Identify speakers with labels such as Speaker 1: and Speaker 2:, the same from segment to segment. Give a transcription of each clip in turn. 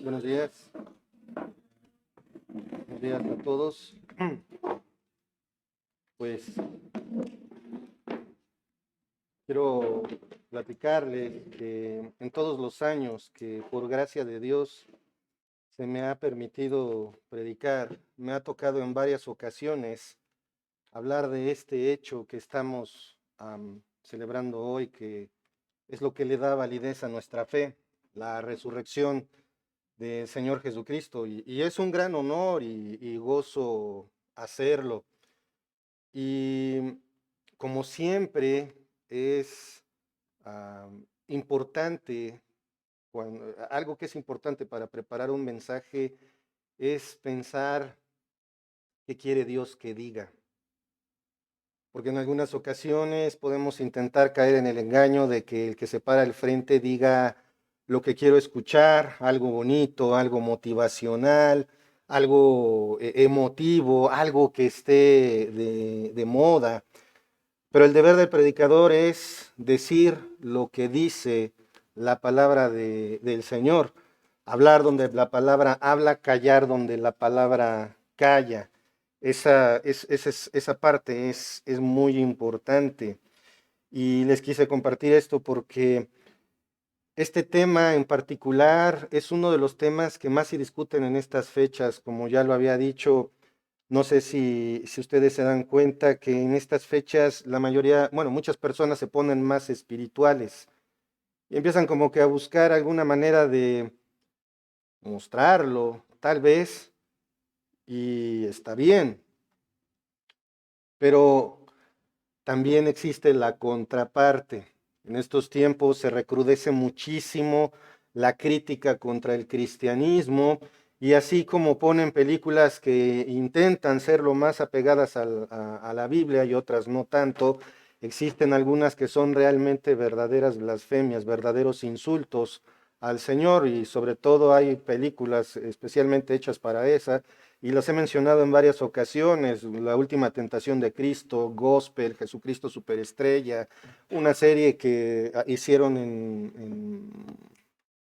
Speaker 1: Buenos días. Buenos días a todos. Pues quiero platicarles que en todos los años que por gracia de Dios se me ha permitido predicar, me ha tocado en varias ocasiones hablar de este hecho que estamos celebrando hoy, que es lo que le da validez a nuestra fe, la resurrección del Señor Jesucristo. Y es un gran honor y gozo hacerlo. Y como siempre es importante, algo que es importante para preparar un mensaje es pensar qué quiere Dios que diga. Porque en algunas ocasiones podemos intentar caer en el engaño de que el que se para al frente diga lo que quiero escuchar, algo bonito, algo motivacional, algo emotivo, algo que esté de moda. Pero el deber del predicador es decir lo que dice la palabra del Señor, hablar donde la palabra habla, callar donde la palabra calla. Esa parte es muy importante. Y les quise compartir esto porque este tema en particular es uno de los temas que más se discuten en estas fechas, como ya lo había dicho. No sé si ustedes se dan cuenta que en estas fechas la mayoría, bueno, muchas personas se ponen más espirituales y empiezan como que a buscar alguna manera de mostrarlo, tal vez, y está bien, pero también existe la contraparte. En estos tiempos se recrudece muchísimo la crítica contra el cristianismo y así como ponen películas que intentan ser lo más apegadas a la Biblia y otras no tanto, existen algunas que son realmente verdaderas blasfemias, verdaderos insultos al Señor, y sobre todo hay películas especialmente hechas para esa, y las he mencionado en varias ocasiones: La Última Tentación de Cristo, Gospel, Jesucristo Superestrella, una serie que hicieron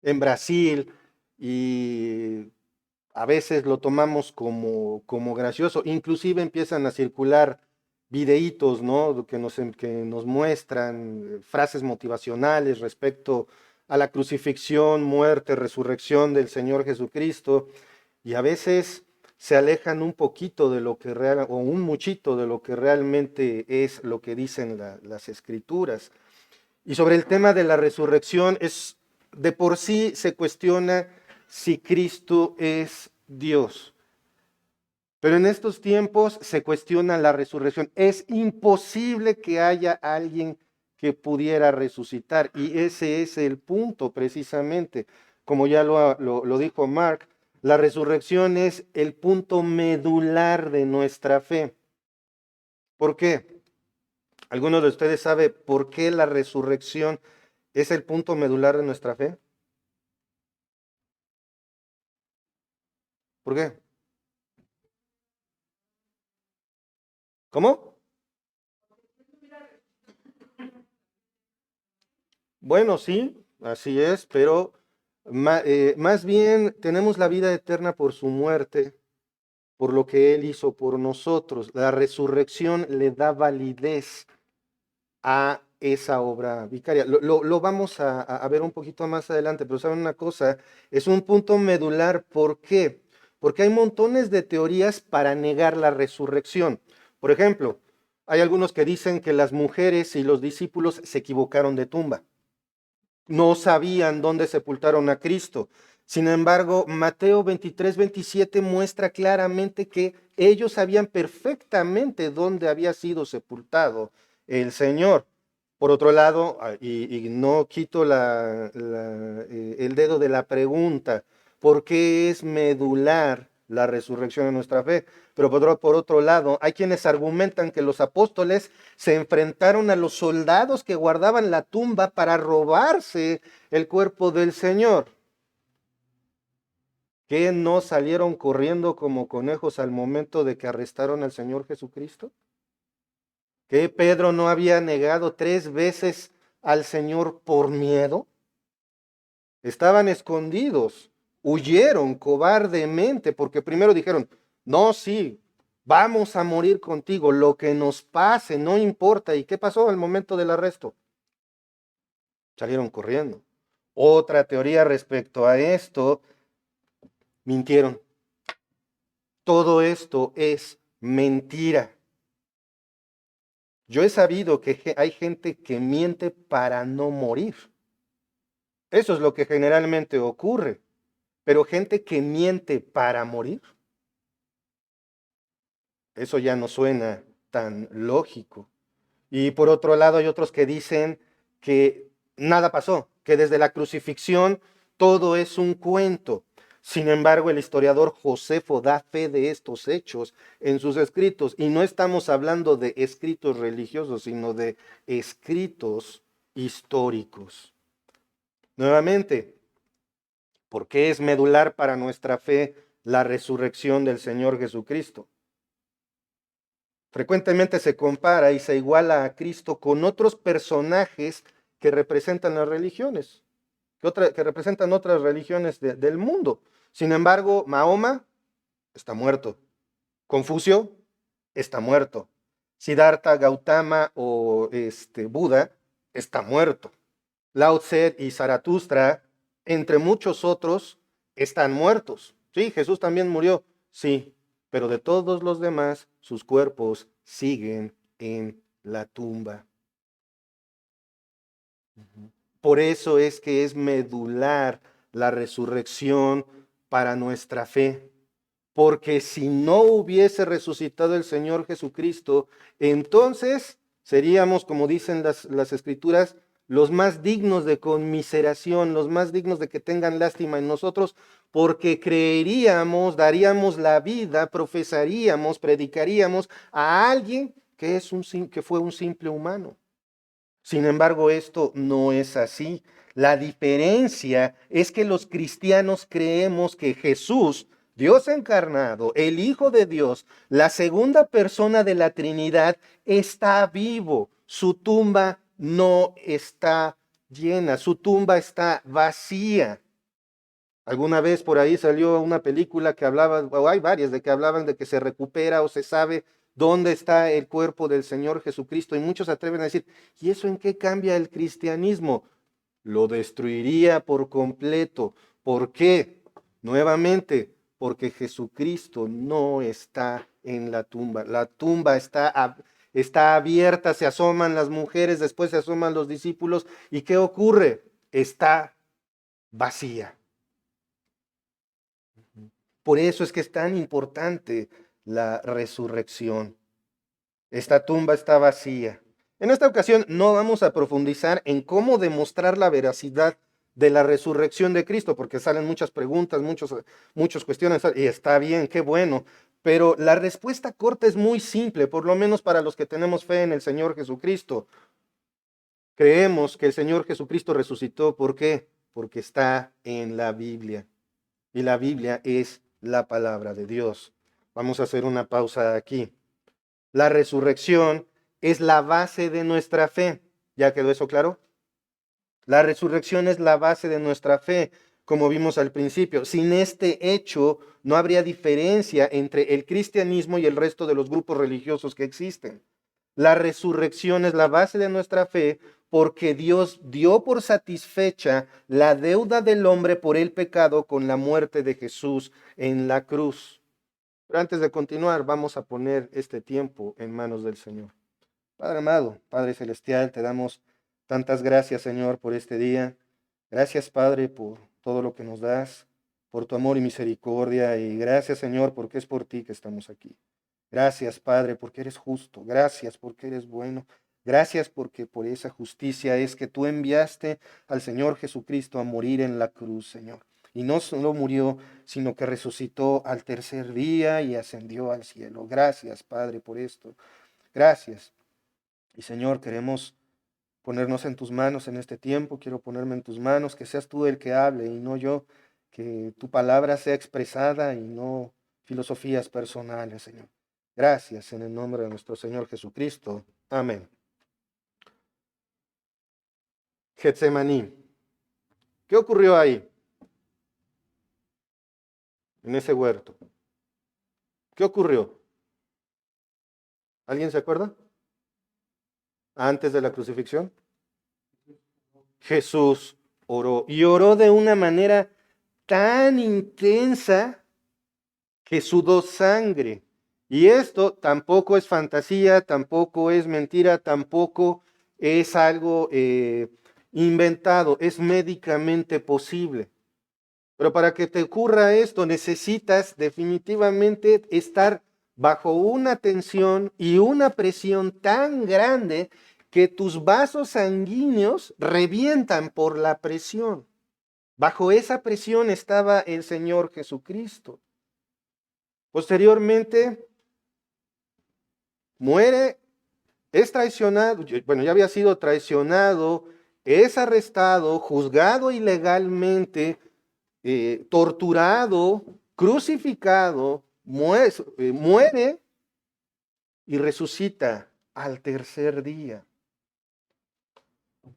Speaker 1: en Brasil, y a veces lo tomamos como gracioso. Inclusive empiezan a circular videitos, ¿no? Que nos muestran frases motivacionales respecto a la crucifixión, muerte, resurrección del Señor Jesucristo, y a veces se alejan un poquito de lo que real, o un muchito de lo que realmente es lo que dicen las escrituras. Y sobre el tema de la resurrección, de por sí se cuestiona si Cristo es Dios. Pero en estos tiempos se cuestiona la resurrección. Es imposible que haya alguien que pudiera resucitar. Y ese es el punto precisamente. Como ya lo dijo Mark, la resurrección es el punto medular de nuestra fe. ¿Por qué? ¿Alguno de ustedes sabe por qué la resurrección es el punto medular de nuestra fe? ¿Por qué? ¿Cómo? Bueno, sí, así es, pero más bien tenemos la vida eterna por su muerte, por lo que Él hizo por nosotros. La resurrección le da validez a esa obra vicaria. Lo vamos a ver un poquito más adelante, pero saben una cosa, es un punto medular. ¿Por qué? Porque hay montones de teorías para negar la resurrección. Por ejemplo, hay algunos que dicen que las mujeres y los discípulos se equivocaron de tumba, no sabían dónde sepultaron a Cristo. Sin embargo, Mateo 23-27 muestra claramente que ellos sabían perfectamente dónde había sido sepultado el Señor. Por otro lado, y no quito el dedo de la pregunta, ¿por qué es medular la resurrección de nuestra fe? Pero por otro lado, hay quienes argumentan que los apóstoles se enfrentaron a los soldados que guardaban la tumba para robarse el cuerpo del Señor. ¿Que no salieron corriendo como conejos al momento de que arrestaron al Señor Jesucristo? ¿Que Pedro no había negado 3 veces al Señor por miedo? estaban escondidos, huyeron cobardemente, porque primero dijeron, no, sí, vamos a morir contigo, lo que nos pase, no importa. ¿Y qué pasó al momento del arresto? Salieron corriendo. Otra teoría respecto a esto, mintieron. Todo esto es mentira. Yo he sabido que hay gente que miente para no morir. Eso es lo que generalmente ocurre. Pero gente que miente para morir, eso ya no suena tan lógico. Y por otro lado hay otros que dicen que nada pasó, que desde la crucifixión todo es un cuento. Sin embargo, el historiador Josefo da fe de estos hechos en sus escritos. Y no estamos hablando de escritos religiosos, sino de escritos históricos. Nuevamente, ¿por qué es medular para nuestra fe la resurrección del Señor Jesucristo? Frecuentemente se compara y se iguala a Cristo con otros personajes que representan las religiones, que representan otras religiones del mundo. Sin embargo, Mahoma está muerto. Confucio está muerto. Siddhartha Gautama o Buda está muerto. Lao Tse y Zaratustra, entre muchos otros, están muertos. Sí, Jesús también murió, sí, pero de todos los demás, sus cuerpos siguen en la tumba. Por eso es que es medular la resurrección para nuestra fe. Porque si no hubiese resucitado el Señor Jesucristo, entonces seríamos, como dicen las Escrituras, los más dignos de conmiseración, los más dignos de que tengan lástima en nosotros, porque creeríamos, daríamos la vida, profesaríamos, predicaríamos a alguien que fue un simple humano. Sin embargo, esto no es así. La diferencia es que los cristianos creemos que Jesús, Dios encarnado, el Hijo de Dios, la segunda persona de la Trinidad, está vivo. Su tumba no está llena, su tumba está vacía. Alguna vez por ahí salió una película que hablaba, o hay varias de que hablaban de que se recupera o se sabe dónde está el cuerpo del Señor Jesucristo. Y muchos se atreven a decir, ¿y eso en qué cambia el cristianismo? Lo destruiría por completo. ¿Por qué? Nuevamente, porque Jesucristo no está en la tumba. La tumba está abierta, se asoman las mujeres, después se asoman los discípulos. ¿Y qué ocurre? Está vacía. Por eso es que es tan importante la resurrección. Esta tumba está vacía. En esta ocasión no vamos a profundizar en cómo demostrar la veracidad de la resurrección de Cristo, porque salen muchas preguntas, muchos cuestiones, y está bien, qué bueno, pero la respuesta corta es muy simple, por lo menos para los que tenemos fe en el Señor Jesucristo. Creemos que el Señor Jesucristo resucitó, ¿por qué? Porque está en la Biblia. Y la Biblia es la palabra de Dios. Vamos a hacer una pausa aquí. La resurrección es la base de nuestra fe. ¿Ya quedó eso claro? La resurrección es la base de nuestra fe, como vimos al principio. Sin este hecho, no habría diferencia entre el cristianismo y el resto de los grupos religiosos que existen. La resurrección es la base de nuestra fe porque Dios dio por satisfecha la deuda del hombre por el pecado con la muerte de Jesús en la cruz. Pero antes de continuar, vamos a poner este tiempo en manos del Señor. Padre amado, Padre celestial, te damos tantas gracias, Señor, por este día. Gracias, Padre, por todo lo que nos das, por tu amor y misericordia. Y gracias, Señor, porque es por ti que estamos aquí. Gracias, Padre, porque eres justo. Gracias porque eres bueno. Gracias porque por esa justicia es que tú enviaste al Señor Jesucristo a morir en la cruz, Señor. Y no solo murió, sino que resucitó al tercer día y ascendió al cielo. Gracias, Padre, por esto. Gracias. Y Señor, queremos ponernos en tus manos en este tiempo. Quiero ponerme en tus manos, que seas tú el que hable y no yo. Que tu palabra sea expresada y no filosofías personales, Señor. Gracias en el nombre de nuestro Señor Jesucristo. Amén. Getsemaní. ¿Qué ocurrió ahí? En ese huerto. ¿Qué ocurrió? ¿Alguien se acuerda? Antes de la crucifixión. Jesús oró y oró de una manera tan intensa que sudó sangre. Y esto tampoco es fantasía, tampoco es mentira, tampoco es algo inventado, es médicamente posible. Pero para que te ocurra esto necesitas definitivamente estar bajo una tensión y una presión tan grande que tus vasos sanguíneos revientan por la presión. Bajo esa presión estaba el Señor Jesucristo. Posteriormente muere, es traicionado, bueno, ya había sido traicionado, es arrestado, juzgado ilegalmente, torturado, crucificado, muere y resucita al tercer día.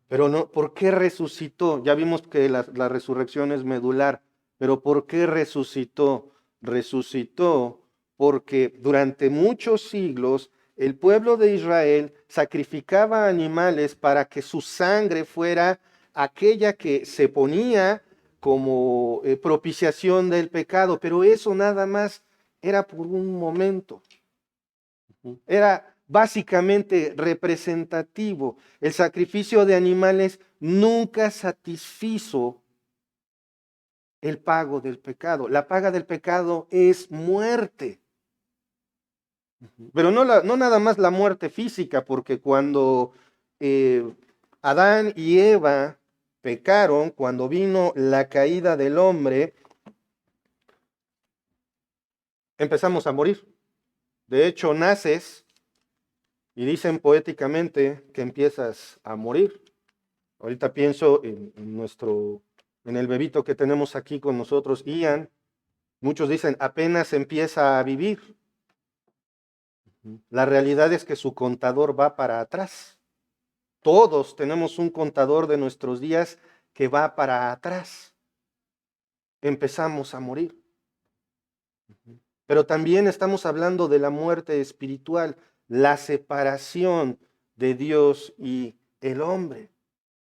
Speaker 1: Pero no, ¿por qué resucitó? Ya vimos que la resurrección es medular, pero ¿por qué resucitó? Resucitó porque durante muchos siglos el pueblo de Israel sacrificaba animales para que su sangre fuera aquella que se ponía como propiciación del pecado, pero eso nada más era por un momento. Era básicamente representativo. El sacrificio de animales nunca satisfizo el pago del pecado. La paga del pecado es muerte. Pero no nada más la muerte física, porque cuando Adán y Eva pecaron, cuando vino la caída del hombre, empezamos a morir. De hecho, naces y dicen poéticamente que empiezas a morir. Ahorita pienso en el bebito que tenemos aquí con nosotros, Ian. Muchos dicen apenas empieza a vivir. La realidad es que su contador va para atrás. Todos tenemos un contador de nuestros días que va para atrás. Empezamos a morir. Pero también estamos hablando de la muerte espiritual, la separación de Dios y el hombre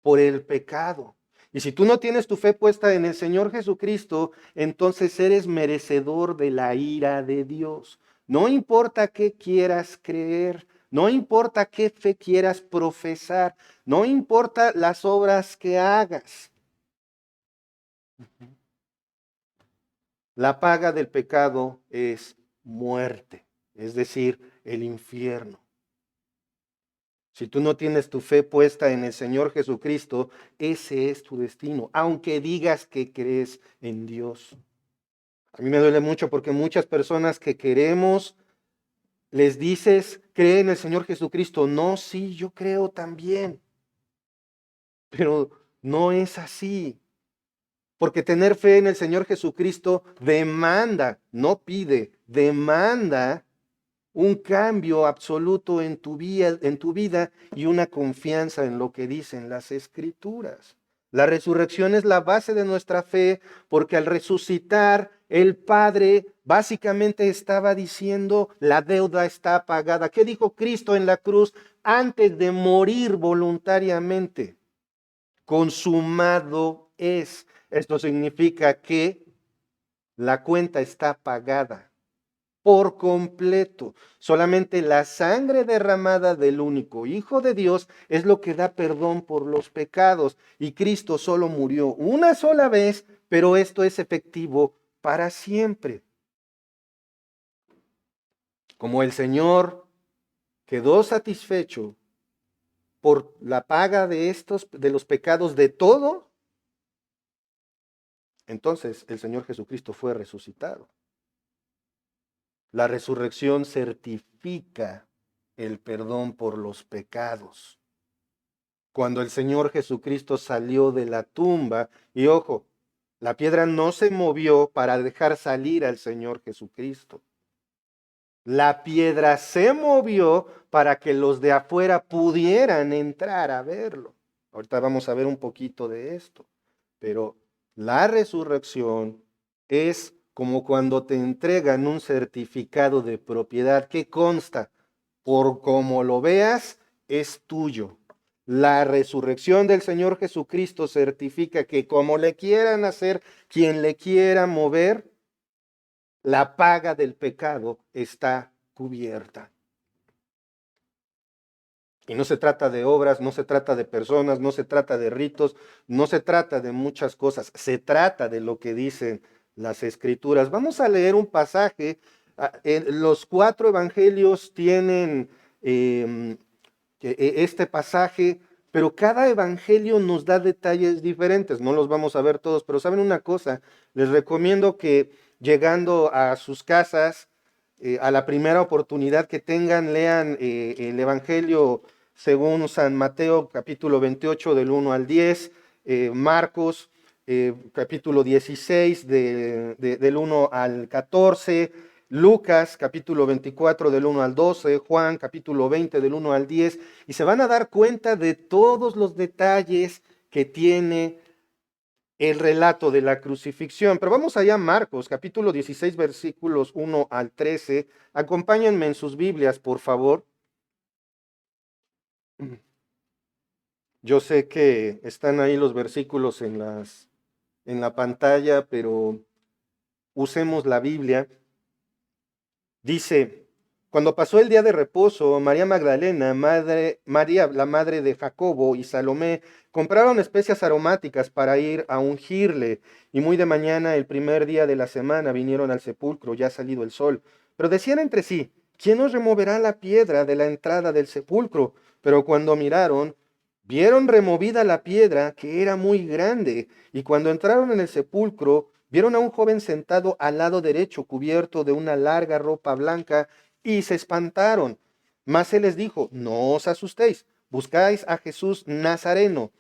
Speaker 1: por el pecado. Y si tú no tienes tu fe puesta en el Señor Jesucristo, entonces eres merecedor de la ira de Dios. No importa qué quieras creer, no importa qué fe quieras profesar, no importa las obras que hagas. La paga del pecado es muerte, es decir, el infierno. Si tú no tienes tu fe puesta en el Señor Jesucristo, ese es tu destino, aunque digas que crees en Dios. A mí me duele mucho porque muchas personas que queremos, les dices, cree en el Señor Jesucristo. No, sí, yo creo también. Pero no es así. Porque tener fe en el Señor Jesucristo demanda, no pide, demanda un cambio absoluto en tu vida y una confianza en lo que dicen las Escrituras. La resurrección es la base de nuestra fe porque al resucitar el Padre básicamente estaba diciendo la deuda está pagada. ¿Qué dijo Cristo en la cruz antes de morir voluntariamente? Consumado es. Esto significa que la cuenta está pagada por completo. Solamente la sangre derramada del único Hijo de Dios es lo que da perdón por los pecados. Y Cristo solo murió una sola vez, pero esto es efectivo para siempre. Como el Señor quedó satisfecho por la paga de los pecados de todo, entonces el Señor Jesucristo fue resucitado. La resurrección certifica el perdón por los pecados. Cuando el Señor Jesucristo salió de la tumba, y ojo, la piedra no se movió para dejar salir al Señor Jesucristo. La piedra se movió para que los de afuera pudieran entrar a verlo. Ahorita vamos a ver un poquito de esto. pero la resurrección es como cuando te entregan un certificado de propiedad que consta, por como lo veas, es tuyo. La resurrección del Señor Jesucristo certifica que como le quieran hacer, quien le quiera mover, la paga del pecado está cubierta. Y no se trata de obras, no se trata de personas, no se trata de ritos, no se trata de muchas cosas, se trata de lo que dicen las escrituras. Vamos a leer un pasaje. Los cuatro evangelios tienen este pasaje, pero cada evangelio nos da detalles diferentes. No los vamos a ver todos, pero ¿saben una cosa? Les recomiendo que llegando a sus casas, a la primera oportunidad que tengan, lean el evangelio según San Mateo, capítulo 28, del 1 al 10, Marcos, capítulo 16, del 1 al 14, Lucas, capítulo 24, del 1 al 12, Juan, capítulo 20, del 1 al 10, y se van a dar cuenta de todos los detalles que tiene el relato de la crucifixión. Pero vamos allá a Marcos, capítulo 16, versículos 1 al 13. Acompáñenme en sus Biblias, por favor. Yo sé que están ahí los versículos en la pantalla, pero usemos la Biblia. Dice, cuando pasó el día de reposo, María Magdalena, María, la madre de Jacobo, y Salomé compraron especias aromáticas para ir a ungirle, y muy de mañana, el primer día de la semana, vinieron al sepulcro, ya salido el sol. Pero decían entre sí, ¿quién nos removerá la piedra de la entrada del sepulcro? Pero cuando miraron, vieron removida la piedra, que era muy grande, y cuando entraron en el sepulcro, vieron a un joven sentado al lado derecho, cubierto de una larga ropa blanca, y se espantaron. Mas él les dijo, no os asustéis, buscáis a Jesús Nazareno,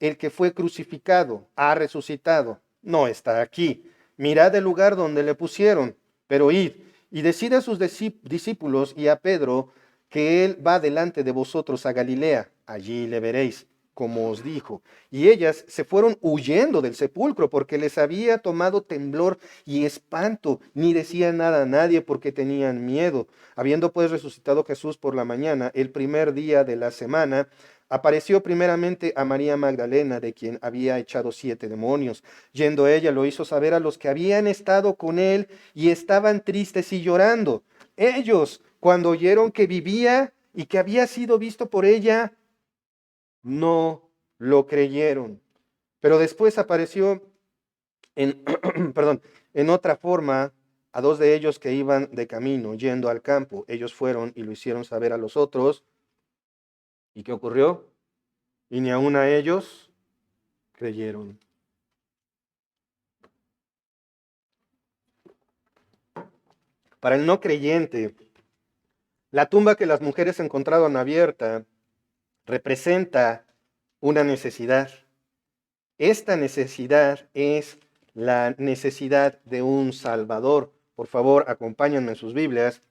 Speaker 1: el que fue crucificado, ha resucitado, no está aquí. Mirad el lugar donde le pusieron, pero id y decid a sus discípulos y a Pedro que él va delante de vosotros a Galilea, allí le veréis, como os dijo. Y ellas se fueron huyendo del sepulcro porque les había tomado temblor y espanto, ni decían nada a nadie porque tenían miedo. Habiendo pues resucitado Jesús por la mañana, el primer día de la semana, apareció primeramente a María Magdalena, de quien había echado 7 demonios. Yendo ella, lo hizo saber a los que habían estado con él y estaban tristes y llorando. Ellos, cuando oyeron que vivía y que había sido visto por ella, no lo creyeron. Pero después apareció en, perdón, en otra forma a dos de ellos que iban de camino, yendo al campo. Ellos fueron y lo hicieron saber a los otros. ¿Y qué ocurrió? Y ni aun a ellos creyeron. Para el no creyente, la tumba que las mujeres encontraron abierta representa una necesidad. Esta necesidad es la necesidad de un Salvador. Por favor, acompáñenme en sus Biblias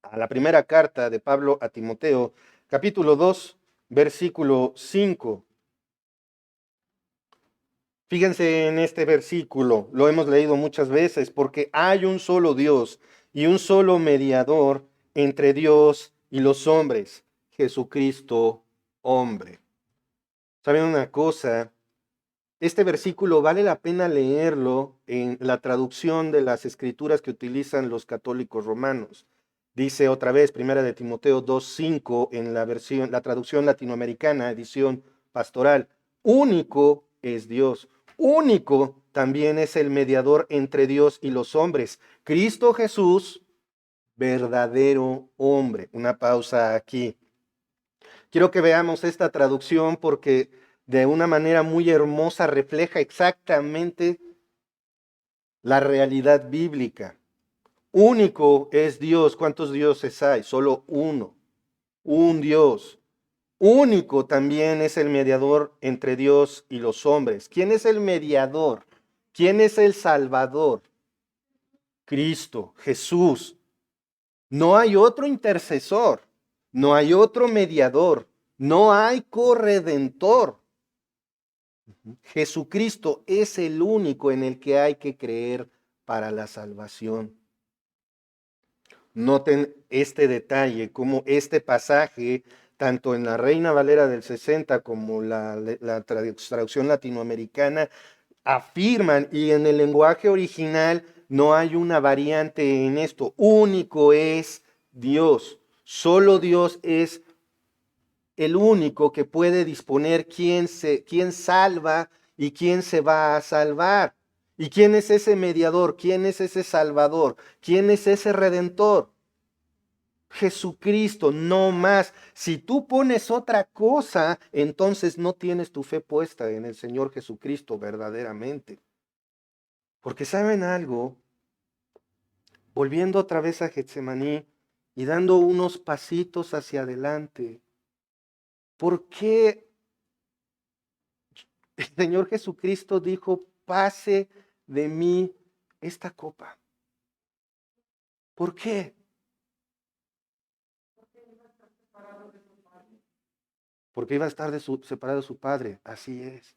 Speaker 1: a la primera carta de Pablo a Timoteo, capítulo 2, versículo 5. Fíjense en este versículo, lo hemos leído muchas veces, porque hay un solo Dios y un solo mediador entre Dios y los hombres, Jesucristo hombre. ¿Saben una cosa? Este versículo vale la pena leerlo en la traducción de las escrituras que utilizan los católicos romanos. Dice otra vez, primera de Timoteo 2:5 en la traducción latinoamericana, edición pastoral, único es Dios, único también es el mediador entre Dios y los hombres, Cristo Jesús, verdadero hombre. Una pausa aquí. Quiero que veamos esta traducción porque de una manera muy hermosa refleja exactamente la realidad bíblica. Único es Dios. ¿Cuántos dioses hay? Solo uno. Un Dios. Único también es el mediador entre Dios y los hombres. ¿Quién es el mediador? ¿Quién es el Salvador? Cristo, Jesús. No hay otro intercesor. No hay otro mediador. No hay corredentor. Jesucristo es el único en el que hay que creer para la salvación. Noten este detalle, como este pasaje, tanto en la Reina Valera del 60 como la traducción latinoamericana, afirman, y en el lenguaje original no hay una variante en esto. Único es Dios. Solo Dios es el único que puede disponer quién salva y quién se va a salvar. ¿Y quién es ese mediador? ¿Quién es ese salvador? ¿Quién es ese redentor? Jesucristo, no más. Si tú pones otra cosa, entonces no tienes tu fe puesta en el Señor Jesucristo verdaderamente. Porque saben algo, volviendo otra vez a Getsemaní y dando unos pasitos hacia adelante, ¿por qué el Señor Jesucristo dijo, pase de mí esta copa? ¿Por qué? Porque iba a estar separado de su Padre, así es.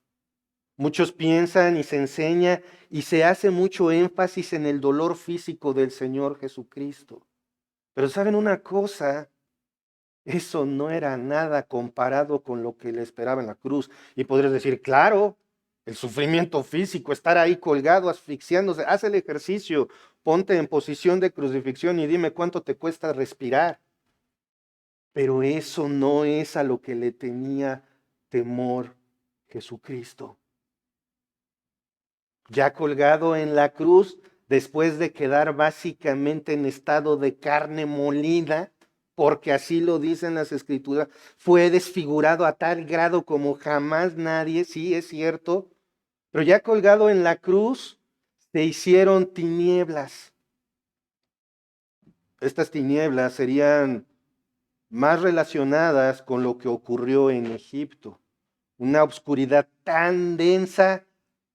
Speaker 1: Muchos piensan y se enseña y se hace mucho énfasis en el dolor físico del Señor Jesucristo. Pero ¿saben una cosa? Eso no era nada comparado con lo que le esperaba en la cruz. Y podrías decir, claro, el sufrimiento físico, estar ahí colgado, asfixiándose, haz el ejercicio, ponte en posición de crucifixión y dime cuánto te cuesta respirar. Pero eso no es a lo que le tenía temor Jesucristo. Ya colgado en la cruz, después de quedar básicamente en estado de carne molida, porque así lo dicen las escrituras, fue desfigurado a tal grado como jamás nadie, sí es cierto, pero ya colgado en la cruz, se hicieron tinieblas. Estas tinieblas serían más relacionadas con lo que ocurrió en Egipto. Una oscuridad tan densa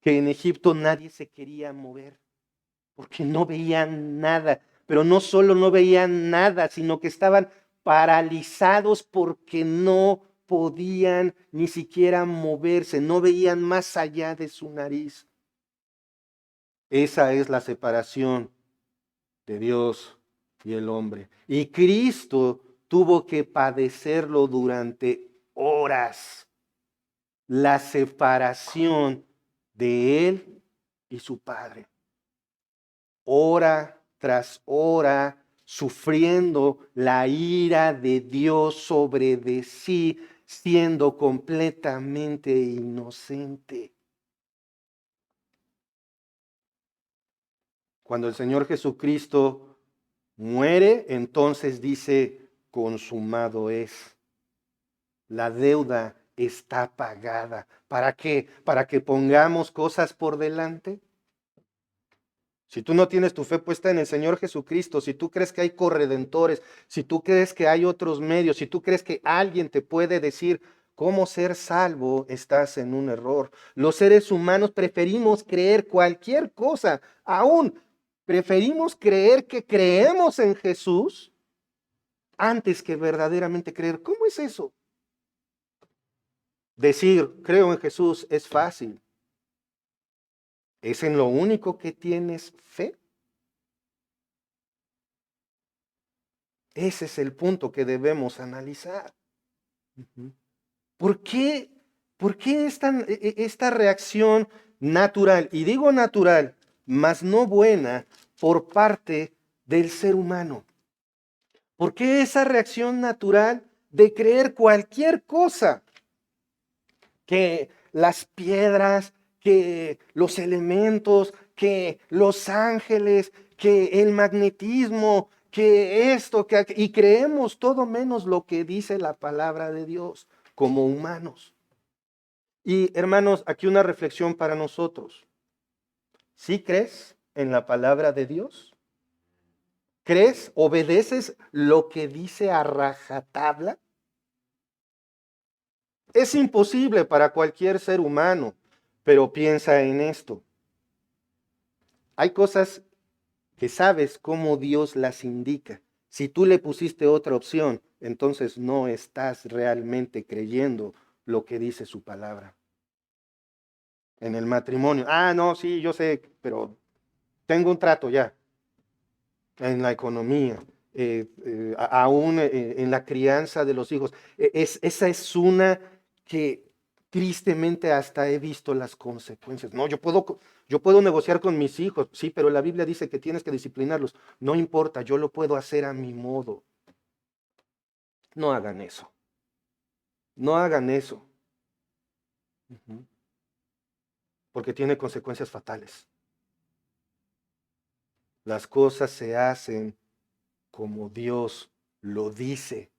Speaker 1: que en Egipto nadie se quería mover, porque no veían nada. Pero no solo no veían nada, sino que estaban paralizados porque no podían ni siquiera moverse, no veían más allá de su nariz. Esa es la separación de Dios y el hombre. Y Cristo tuvo que padecerlo durante horas, la separación de él y su Padre. Hora tras hora, sufriendo la ira de Dios sobre de sí, siendo completamente inocente. Cuando el Señor Jesucristo muere, entonces dice, consumado es. La deuda está pagada. ¿Para qué? ¿Para que pongamos cosas por delante? Si tú no tienes tu fe puesta en el Señor Jesucristo, si tú crees que hay corredentores, si tú crees que hay otros medios, si tú crees que alguien te puede decir cómo ser salvo, estás en un error. Los seres humanos preferimos creer cualquier cosa, aún preferimos creer que creemos en Jesús antes que verdaderamente creer. ¿Cómo es eso? Decir creo en Jesús es fácil. ¿Es en lo único que tienes fe? Ese es el punto que debemos analizar. ¿Por qué, por qué esta reacción natural, y digo natural, mas no buena, por parte del ser humano? ¿Por qué esa reacción natural de creer cualquier cosa? Que las piedras, que los elementos, que los ángeles, que el magnetismo, que esto, y creemos todo menos lo que dice la palabra de Dios como humanos. Y hermanos, aquí una reflexión para nosotros. ¿Sí crees en la palabra de Dios? ¿Crees, obedeces lo que dice a rajatabla? Es imposible para cualquier ser humano, pero piensa en esto. Hay cosas que sabes cómo Dios las indica. Si tú le pusiste otra opción, entonces no estás realmente creyendo lo que dice su palabra. en el matrimonio. Ah, no, sí, yo sé, pero tengo un trato ya. En la economía, aún en la crianza de los hijos. Esa es una que tristemente hasta he visto las consecuencias. No, yo puedo negociar con mis hijos, sí, pero la Biblia dice que tienes que disciplinarlos. No importa, yo lo puedo hacer a mi modo. No hagan eso. No hagan eso. Ujú. Porque tiene consecuencias fatales. Las cosas se hacen como Dios lo dice.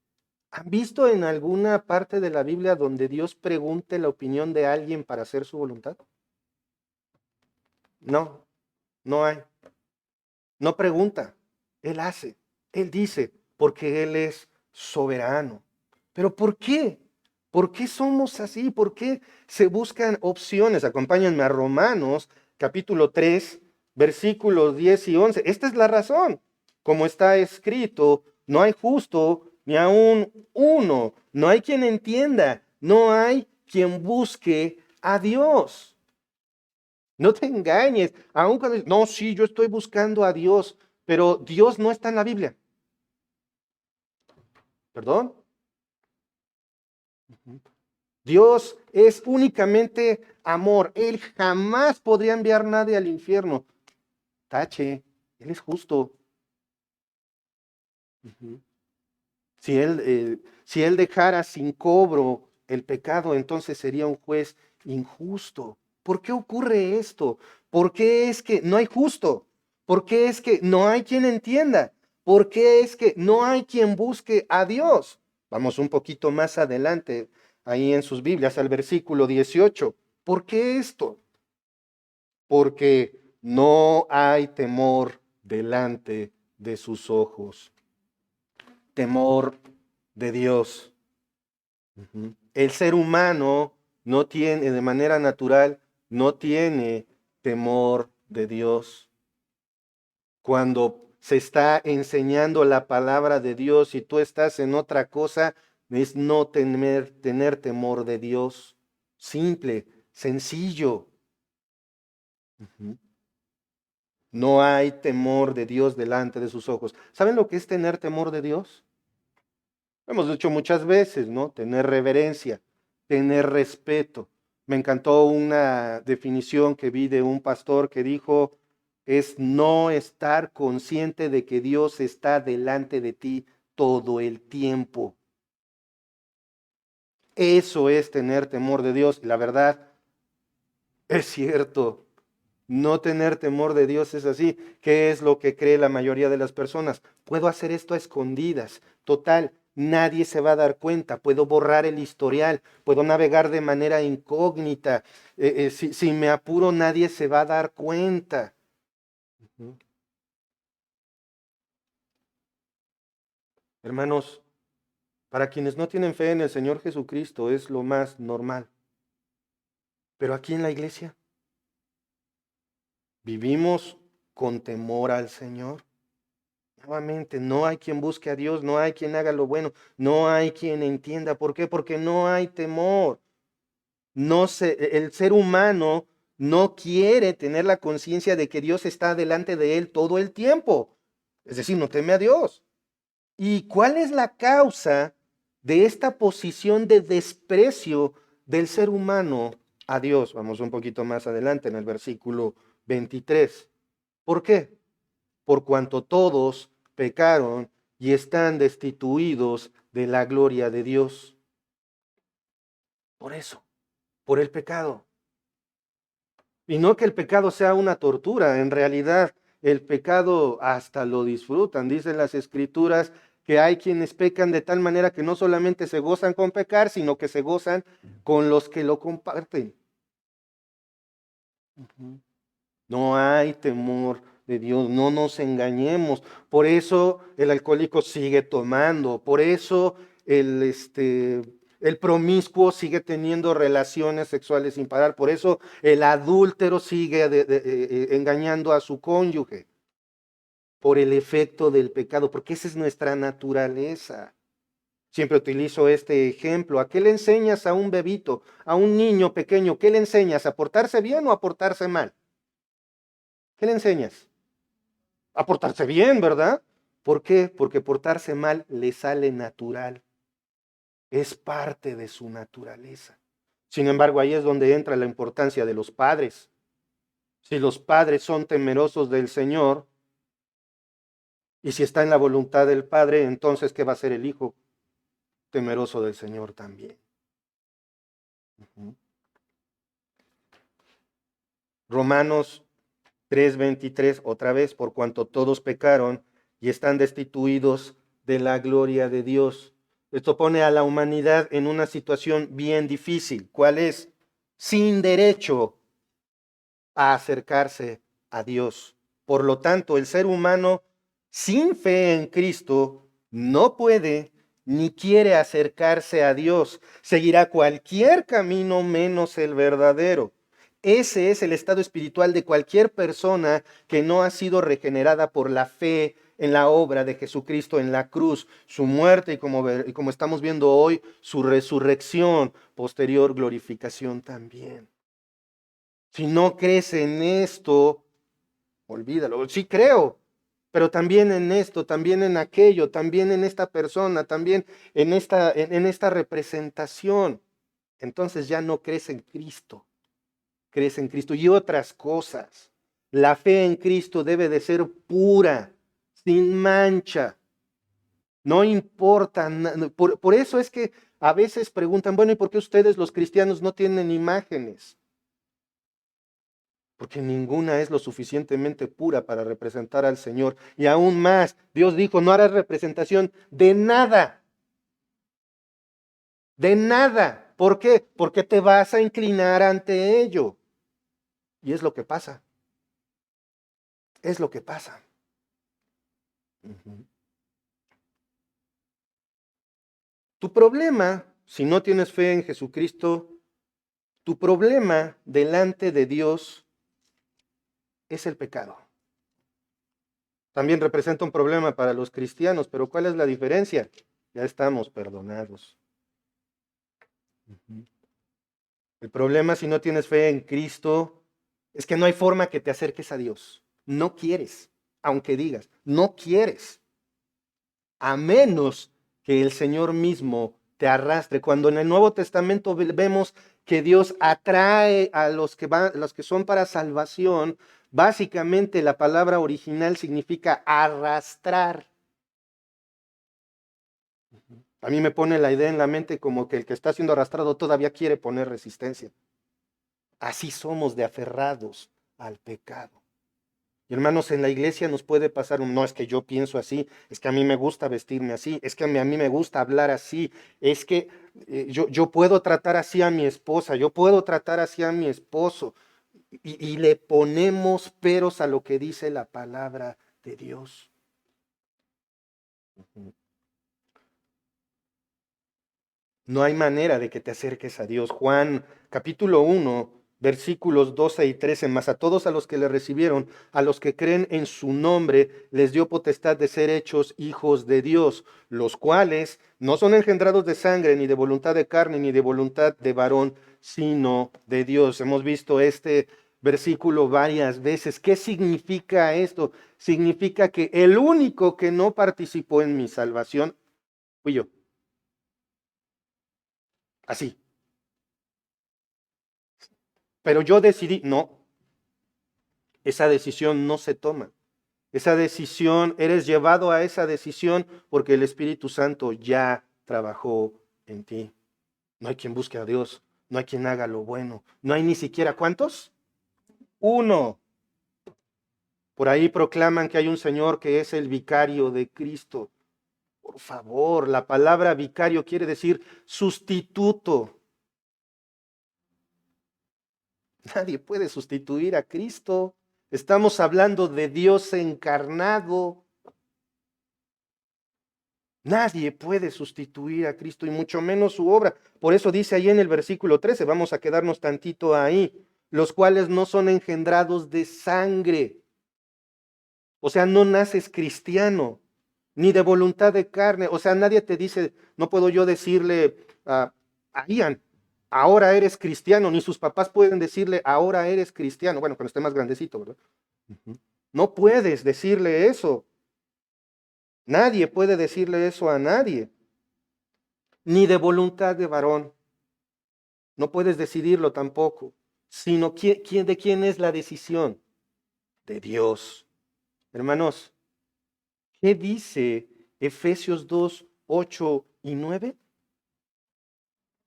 Speaker 1: ¿Han visto en alguna parte de la Biblia donde Dios pregunte la opinión de alguien para hacer su voluntad? No, no hay. No pregunta. Él hace. Él dice, porque Él es soberano. ¿Pero por qué? ¿Por qué somos así? ¿Por qué se buscan opciones? Acompáñenme a Romanos capítulo 3, versículos 10 y 11. Esta es la razón. Como está escrito, no hay justo ni aún uno. No hay quien entienda. No hay quien busque a Dios. No te engañes. Aun cuando dices, no, sí, yo estoy buscando a Dios, pero Dios no está en la Biblia. ¿Perdón? Dios es únicamente amor. Él jamás podría enviar nadie al infierno. Tache, Él es justo. Ujú. Si él dejara sin cobro el pecado, entonces sería un juez injusto. ¿Por qué ocurre esto? ¿Por qué es que no hay justo? ¿Por qué es que no hay quien entienda? ¿Por qué es que no hay quien busque a Dios? Vamos un poquito más adelante, ahí en sus Biblias, al versículo 18. ¿Por qué esto? Porque no hay temor delante de sus ojos. Temor de Dios. Ujú. El ser humano no tiene, de manera natural, no tiene temor de Dios. Cuando se está enseñando la palabra de Dios y tú estás en otra cosa, es no tener temor de Dios. Simple, sencillo. Ujú. No hay temor de Dios delante de sus ojos. ¿Saben lo que es tener temor de Dios? Hemos dicho muchas veces, ¿no? Tener reverencia, tener respeto. Me encantó una definición que vi de un pastor que dijo, es no estar consciente de que Dios está delante de ti todo el tiempo. Eso es tener temor de Dios. Y la verdad, es cierto. No tener temor de Dios es así. ¿Qué es lo que cree la mayoría de las personas? Puedo hacer esto a escondidas. Total, nadie se va a dar cuenta. Puedo borrar el historial. Puedo navegar de manera incógnita. Si me apuro, nadie se va a dar cuenta. Ujú. Hermanos, para quienes no tienen fe en el Señor Jesucristo es lo más normal. Pero aquí en la iglesia, ¿vivimos con temor al Señor? Nuevamente, no hay quien busque a Dios, no hay quien haga lo bueno, no hay quien entienda. ¿Por qué? Porque no hay temor. El ser humano no quiere tener la conciencia de que Dios está delante de él todo el tiempo. Es decir, no teme a Dios. ¿Y cuál es la causa de esta posición de desprecio del ser humano a Dios? Vamos un poquito más adelante en el versículo 23. ¿Por qué? Por cuanto todos pecaron y están destituidos de la gloria de Dios. Por eso, por el pecado. Y no que el pecado sea una tortura, en realidad el pecado hasta lo disfrutan. Dicen las escrituras que hay quienes pecan de tal manera que no solamente se gozan con pecar, sino que se gozan con los que lo comparten. Ujú. No hay temor de Dios, no nos engañemos. Por eso el alcohólico sigue tomando, por eso el promiscuo sigue teniendo relaciones sexuales sin parar, por eso el adúltero sigue engañando a su cónyuge, por el efecto del pecado, porque esa es nuestra naturaleza. Siempre utilizo este ejemplo. ¿A qué le enseñas a un bebito, a un niño pequeño? ¿Qué le enseñas? ¿A portarse bien o a portarse mal? ¿Qué le enseñas? A portarse bien, ¿verdad? ¿Por qué? Porque portarse mal le sale natural. Es parte de su naturaleza. Sin embargo, ahí es donde entra la importancia de los padres. Si los padres son temerosos del Señor, y si está en la voluntad del Padre, entonces, ¿qué va a ser el Hijo? Temeroso del Señor también. Romanos 3:23, otra vez, por cuanto todos pecaron y están destituidos de la gloria de Dios. Esto pone a la humanidad en una situación bien difícil. ¿Cuál es? Sin derecho a acercarse a Dios. Por lo tanto, el ser humano sin fe en Cristo no puede ni quiere acercarse a Dios. Seguirá cualquier camino menos el verdadero. Ese es el estado espiritual de cualquier persona que no ha sido regenerada por la fe en la obra de Jesucristo en la cruz, su muerte y como estamos viendo hoy, su resurrección, posterior glorificación también. Si no crees en esto, olvídalo. Sí creo, pero también en esto, también en aquello, también en esta persona, también en esta representación. Entonces ya no crees en Cristo, crees en Cristo y otras cosas. La fe en Cristo debe de ser pura, sin mancha. No importa. Por eso es que a veces preguntan, bueno, ¿y por qué ustedes los cristianos no tienen imágenes? Porque ninguna es lo suficientemente pura para representar al Señor. Y aún más, Dios dijo, no harás representación de nada. De nada. ¿Por qué? Porque te vas a inclinar ante ello. Y es lo que pasa. Es lo que pasa. Tu problema, si no tienes fe en Jesucristo, tu problema delante de Dios es el pecado. También representa un problema para los cristianos, pero ¿cuál es la diferencia? Ya estamos perdonados. El problema si no tienes fe en Cristo es que no hay forma que te acerques a Dios. No quieres, aunque digas, no quieres. A menos que el Señor mismo te arrastre. Cuando en el Nuevo Testamento vemos que Dios atrae a los que son para salvación, básicamente la palabra original significa arrastrar. A mí me pone la idea en la mente como que el que está siendo arrastrado todavía quiere poner resistencia. Así somos de aferrados al pecado. Y hermanos, en la iglesia nos puede pasar no es que yo pienso así, es que a mí me gusta vestirme así, es que a mí me gusta hablar así, es que yo puedo tratar así a mi esposa, yo puedo tratar así a mi esposo. Y le ponemos peros a lo que dice la palabra de Dios. No hay manera de que te acerques a Dios. Juan capítulo 1, versículos 12 y 13, mas a todos a los que le recibieron, a los que creen en su nombre, les dio potestad de ser hechos hijos de Dios, los cuales no son engendrados de sangre, ni de voluntad de carne, ni de voluntad de varón, sino de Dios. Hemos visto este versículo varias veces. ¿Qué significa esto? Significa que el único que no participó en mi salvación fui yo. Así. Pero yo decidí, no, esa decisión no se toma. Esa decisión, eres llevado a esa decisión porque el Espíritu Santo ya trabajó en ti. No hay quien busque a Dios, no hay quien haga lo bueno. No hay ni siquiera, ¿cuántos? Uno. Por ahí proclaman que hay un Señor que es el vicario de Cristo. Por favor, la palabra vicario quiere decir sustituto. Nadie puede sustituir a Cristo. Estamos hablando de Dios encarnado. Nadie puede sustituir a Cristo y mucho menos su obra. Por eso dice ahí en el versículo 13, vamos a quedarnos tantito ahí, los cuales no son engendrados de sangre. O sea, no naces cristiano. ni de voluntad de carne. O sea, nadie te dice, no puedo yo decirle a Ian, ahora eres cristiano, ni sus papás pueden decirle, ahora eres cristiano. Bueno, cuando esté más grandecito, ¿verdad? No puedes decirle eso. Nadie puede decirle eso a nadie. Ni de voluntad de varón. No puedes decidirlo tampoco. Sino ¿de quién es la decisión? De Dios. Hermanos, ¿qué dice Efesios 2, 8 y 9?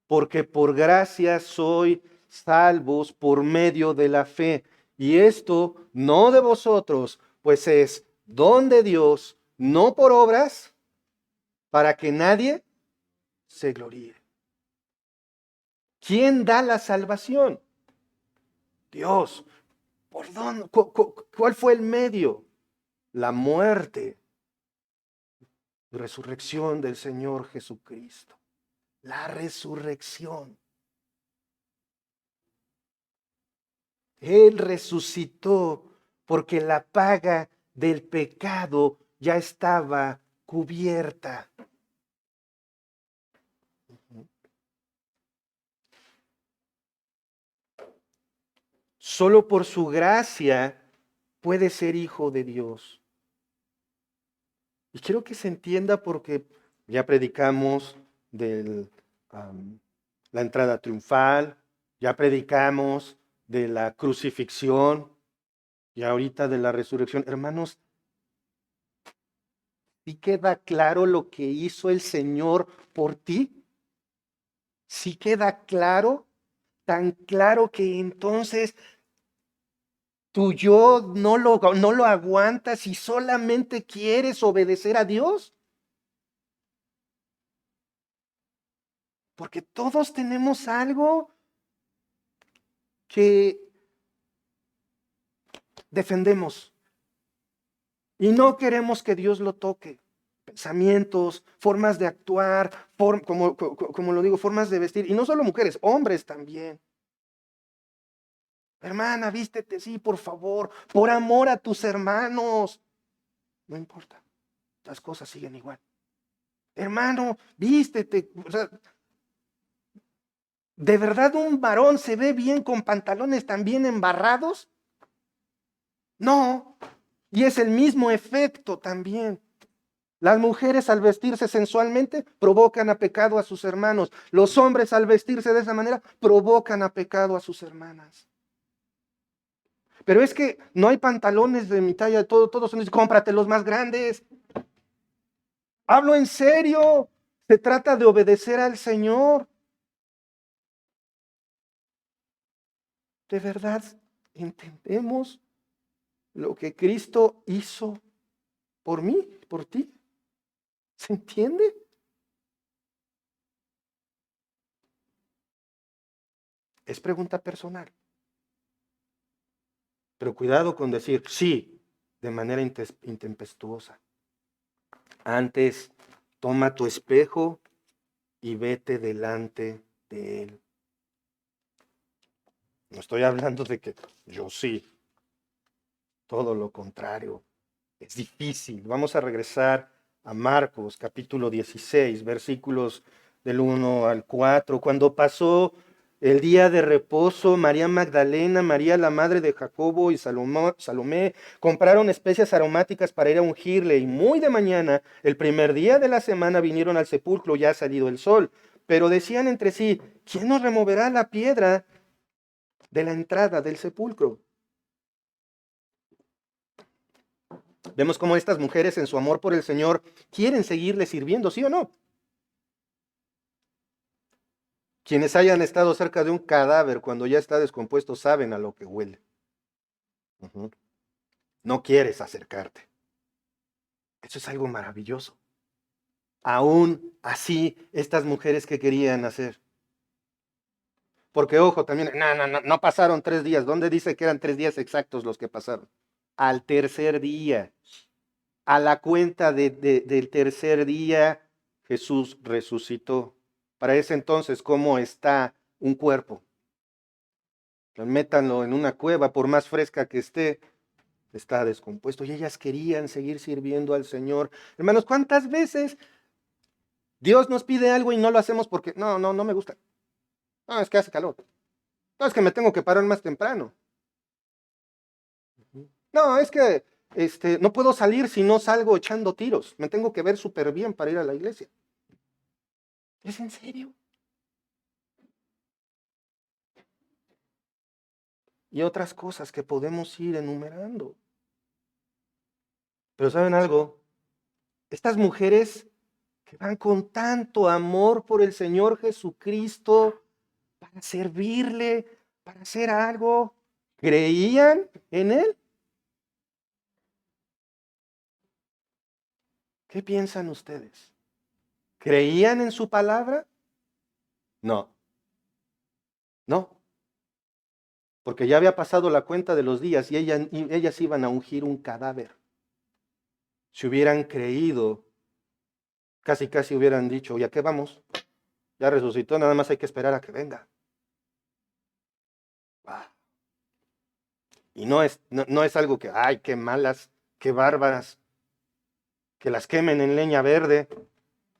Speaker 1: Porque por gracia soy salvos por medio de la fe. Y esto no de vosotros, pues es don de Dios, no por obras, para que nadie se gloríe. ¿Quién da la salvación? Dios. ¿Por dónde? ¿Cuál fue el medio? La muerte y resurrección del Señor Jesucristo. La resurrección. Él resucitó porque la paga del pecado ya estaba cubierta. Solo por su gracia puede ser hijo de Dios. Y quiero que se entienda porque ya predicamos de la entrada triunfal, ya predicamos de la crucifixión y ahorita de la resurrección. Hermanos, ¿sí queda claro lo que hizo el Señor por ti? ¿Sí queda claro? Tan claro que entonces tu yo no lo aguantas y solamente quieres obedecer a Dios. Porque todos tenemos algo que defendemos y no queremos que Dios lo toque. Pensamientos, formas de actuar, como lo digo, formas de vestir. Y no solo mujeres, hombres también. Hermana, vístete, sí, por favor, por amor a tus hermanos. No importa, las cosas siguen igual. Hermano, vístete. O sea, ¿de verdad un varón se ve bien con pantalones también embarrados? No, y es el mismo efecto también. Las mujeres al vestirse sensualmente provocan a pecado a sus hermanos. Los hombres al vestirse de esa manera provocan a pecado a sus hermanas. Pero es que no hay pantalones de mi talla, todos son, cómprate los más grandes. Hablo en serio, se trata de obedecer al Señor. ¿De verdad entendemos lo que Cristo hizo por mí, por ti? ¿Se entiende? Es pregunta personal. Pero cuidado con decir sí de manera intempestuosa. Antes, toma tu espejo y vete delante de él. No estoy hablando de que yo sí. Todo lo contrario. Es difícil. Vamos a regresar a Marcos capítulo 16, versículos del 1 al 4. Cuando pasó el día de reposo, María Magdalena, María la madre de Jacobo y Salomé compraron especias aromáticas para ir a ungirle, y muy de mañana, el primer día de la semana, vinieron al sepulcro ya salido el sol. Pero decían entre sí, ¿quién nos removerá la piedra de la entrada del sepulcro? Vemos cómo estas mujeres en su amor por el Señor quieren seguirle sirviendo, ¿sí o no? Quienes hayan estado cerca de un cadáver cuando ya está descompuesto saben a lo que huele. No quieres acercarte. Eso es algo maravilloso. Aún así, estas mujeres que querían hacer. Porque ojo, también, no pasaron 3 días. ¿Dónde dice que eran 3 días exactos los que pasaron? Al tercer día. A la cuenta del tercer día, Jesús resucitó. Para ese entonces, ¿cómo está un cuerpo? Métanlo en una cueva, por más fresca que esté, está descompuesto y ellas querían seguir sirviendo al Señor. Hermanos, ¿cuántas veces Dios nos pide algo y no lo hacemos porque no me gusta? No, es que hace calor. No, es que me tengo que parar más temprano. No, es que no puedo salir si no salgo echando tiros. Me tengo que ver súper bien para ir a la iglesia. ¿Es en serio? Y otras cosas que podemos ir enumerando. Pero ¿saben algo? Estas mujeres que van con tanto amor por el Señor Jesucristo para servirle, para hacer algo, ¿creían en Él? ¿Qué piensan ustedes? ¿Creían en su palabra? No, no, porque ya había pasado la cuenta de los días y ellas iban a ungir un cadáver. Si hubieran creído, casi hubieran dicho, ¿y a qué vamos? Ya resucitó, nada más hay que esperar a que venga. Ah. Y no es algo que, ay, qué malas, qué bárbaras, que las quemen en leña verde.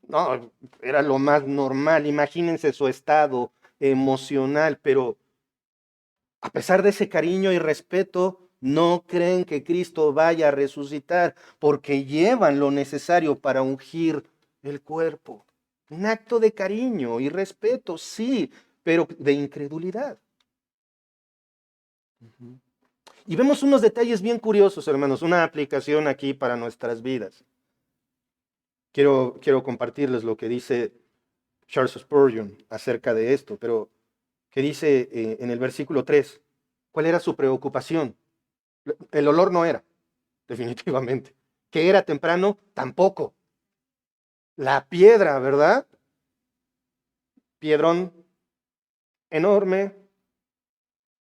Speaker 1: No, era lo más normal. Imagínense su estado emocional, pero a pesar de ese cariño y respeto, no creen que Cristo vaya a resucitar porque llevan lo necesario para ungir el cuerpo. Un acto de cariño y respeto, sí, pero de incredulidad. Y vemos unos detalles bien curiosos, hermanos, una aplicación aquí para nuestras vidas. Quiero compartirles lo que dice Charles Spurgeon acerca de esto, pero que dice en el versículo 3, ¿cuál era su preocupación? El olor no era, definitivamente. ¿Que era temprano? Tampoco. La piedra, ¿verdad? Piedrón enorme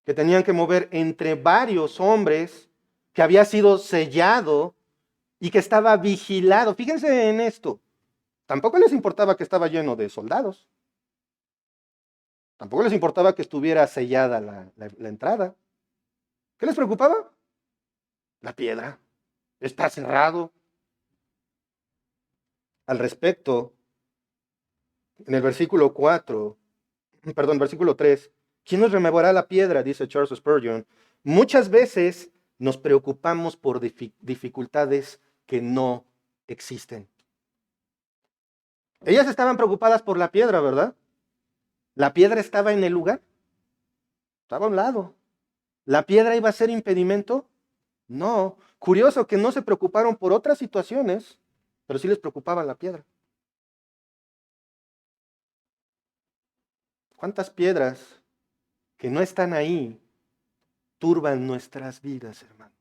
Speaker 1: que tenían que mover entre varios hombres, que había sido sellado y que estaba vigilado. Fíjense en esto. Tampoco les importaba que estaba lleno de soldados. Tampoco les importaba que estuviera sellada la entrada. ¿Qué les preocupaba? La piedra. Está cerrado. Al respecto, en el versículo 4, versículo 3, ¿quién nos removerá la piedra? Dice Charles Spurgeon. Muchas veces nos preocupamos por dificultades que no existen. Ellas estaban preocupadas por la piedra, ¿verdad? La piedra estaba en el lugar. Estaba a un lado. ¿La piedra iba a ser impedimento? No. Curioso que no se preocuparon por otras situaciones, pero sí les preocupaba la piedra. ¿Cuántas piedras que no están ahí turban nuestras vidas, hermano?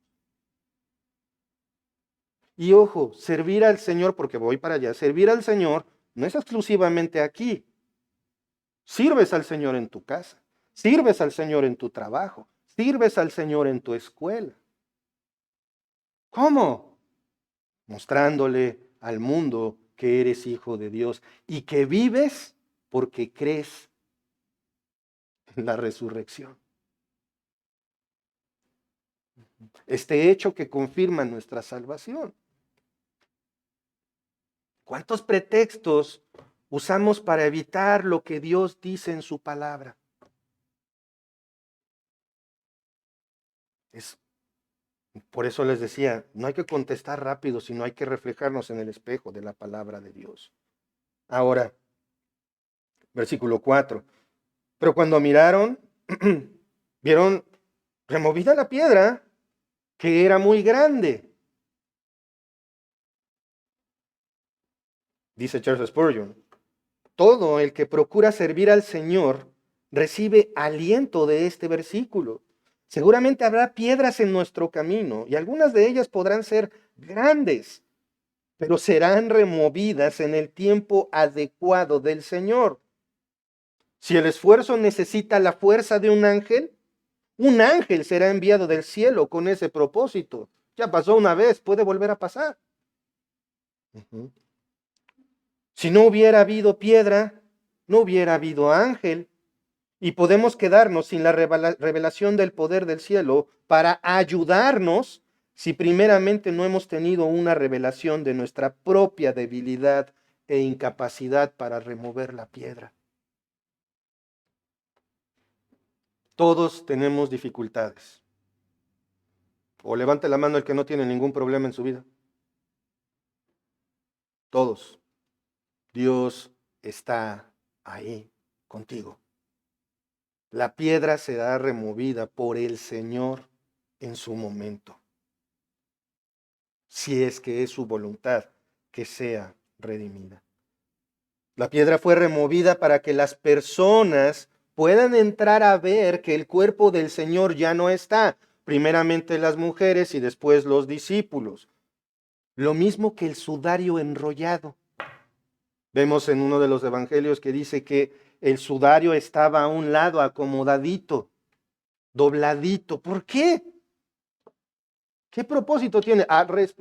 Speaker 1: Y ojo, servir al Señor, porque voy para allá, servir al Señor no es exclusivamente aquí. Sirves al Señor en tu casa, sirves al Señor en tu trabajo, sirves al Señor en tu escuela. ¿Cómo? Mostrándole al mundo que eres hijo de Dios y que vives porque crees en la resurrección. Este hecho que confirma nuestra salvación. ¿Cuántos pretextos usamos para evitar lo que Dios dice en su palabra? Por eso les decía, no hay que contestar rápido, sino hay que reflejarnos en el espejo de la palabra de Dios. Ahora, versículo 4. Pero cuando miraron, vieron removida la piedra, que era muy grande. Dice Charles Spurgeon, todo el que procura servir al Señor recibe aliento de este versículo. Seguramente habrá piedras en nuestro camino y algunas de ellas podrán ser grandes, pero serán removidas en el tiempo adecuado del Señor. Si el esfuerzo necesita la fuerza de un ángel será enviado del cielo con ese propósito. Ya pasó una vez, puede volver a pasar. Si no hubiera habido piedra, no hubiera habido ángel. Y podemos quedarnos sin la revelación del poder del cielo para ayudarnos si primeramente no hemos tenido una revelación de nuestra propia debilidad e incapacidad para remover la piedra? Todos tenemos dificultades. O levante la mano el que no tiene ningún problema en su vida. Todos. Dios está ahí contigo. La piedra será removida por el Señor en su momento, si es que es su voluntad que sea redimida. La piedra fue removida para que las personas puedan entrar a ver que el cuerpo del Señor ya no está. Primeramente las mujeres y después los discípulos. Lo mismo que el sudario enrollado. Vemos en uno de los evangelios que dice que el sudario estaba a un lado, acomodadito, dobladito. ¿Por qué? ¿Qué propósito tiene?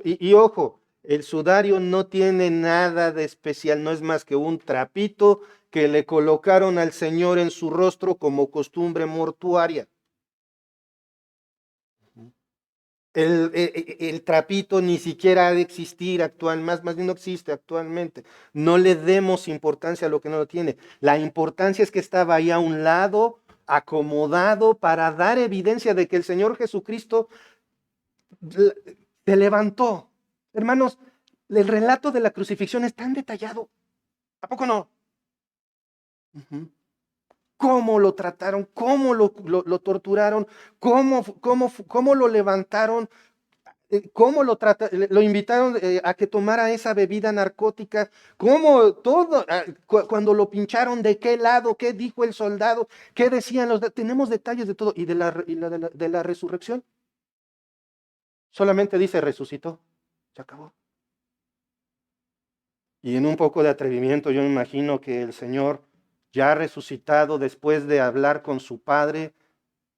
Speaker 1: Y ojo, el sudario no tiene nada de especial, no es más que un trapito que le colocaron al Señor en su rostro como costumbre mortuaria. El trapito ni siquiera ha de existir actualmente, más bien no existe actualmente. No le demos importancia a lo que no lo tiene. La importancia es que estaba ahí a un lado, acomodado, para dar evidencia de que el Señor Jesucristo se levantó. Hermanos, el relato de la crucifixión es tan detallado. ¿A poco no? Ujú. Cómo lo trataron, cómo lo torturaron, cómo lo levantaron, lo invitaron a que tomara esa bebida narcótica, cómo todo, cuando lo pincharon, de qué lado, qué dijo el soldado, qué decían tenemos detalles de todo. Y de la resurrección, solamente dice resucitó, se acabó. Y en un poco de atrevimiento, yo me imagino que el Señor, ya resucitado, después de hablar con su Padre,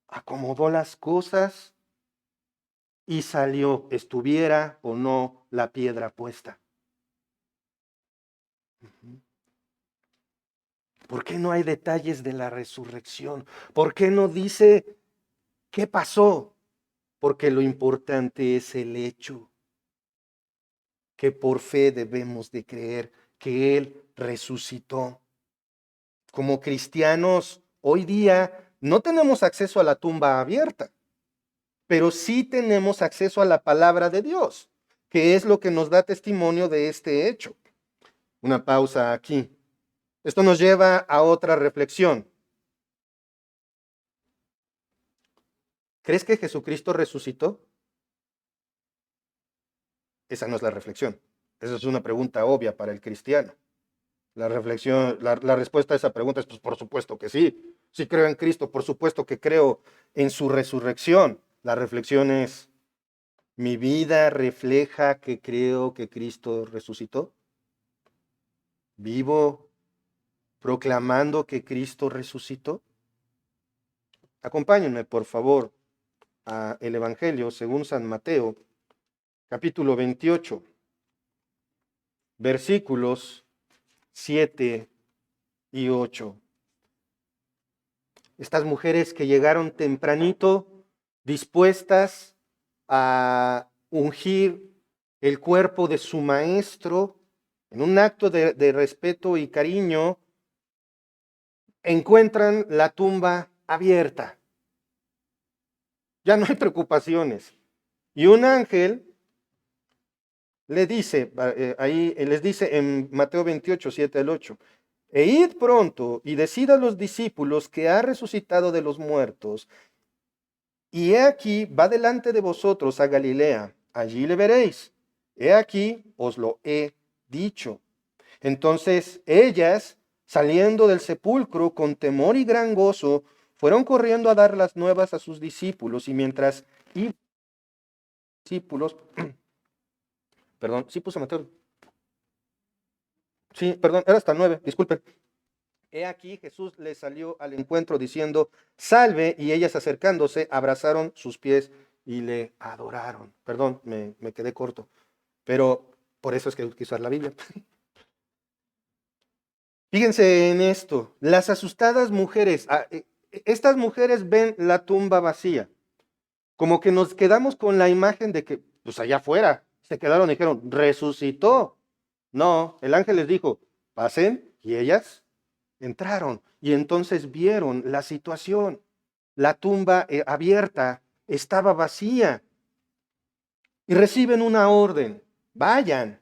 Speaker 1: acomodó las cosas y salió, estuviera o no la piedra puesta. ¿Por qué no hay detalles de la resurrección? ¿Por qué no dice qué pasó? Porque lo importante es el hecho, que por fe debemos de creer que Él resucitó. Como cristianos, hoy día no tenemos acceso a la tumba abierta, pero sí tenemos acceso a la palabra de Dios, que es lo que nos da testimonio de este hecho. Una pausa aquí. Esto nos lleva a otra reflexión. ¿Crees que Jesucristo resucitó? Esa no es la reflexión. Esa es una pregunta obvia para el cristiano. La reflexión, la respuesta a esa pregunta es, pues, por supuesto que sí. Sí creo en Cristo, por supuesto que creo en su resurrección. La reflexión es, ¿mi vida refleja que creo que Cristo resucitó? ¿Vivo proclamando que Cristo resucitó? Acompáñenme, por favor, a el Evangelio según San Mateo, capítulo 28, versículos 7 y 8. Estas mujeres que llegaron tempranito, dispuestas a ungir el cuerpo de su maestro, en un acto de respeto y cariño, encuentran la tumba abierta. Ya no hay preocupaciones. Y un ángel le dice, ahí les dice en Mateo 28, 7 al 8, e id pronto y decid a los discípulos que ha resucitado de los muertos, y he aquí va delante de vosotros a Galilea, allí le veréis. He aquí os lo he dicho. Entonces ellas, saliendo del sepulcro con temor y gran gozo, fueron corriendo a dar las nuevas a sus discípulos, y mientras iban discípulos, perdón, sí puse Mateo. Sí, perdón, era hasta 9, disculpen. He aquí Jesús les salió al encuentro diciendo, salve, y ellas acercándose abrazaron sus pies y le adoraron. Perdón, me quedé corto, pero por eso es que quiso usar la Biblia. Fíjense en esto, las asustadas mujeres, estas mujeres ven la tumba vacía. Como que nos quedamos con la imagen de que, pues allá afuera, se quedaron y dijeron, resucitó. No, el ángel les dijo, pasen, y ellas entraron. Y entonces vieron la situación. La tumba abierta estaba vacía. Y reciben una orden, vayan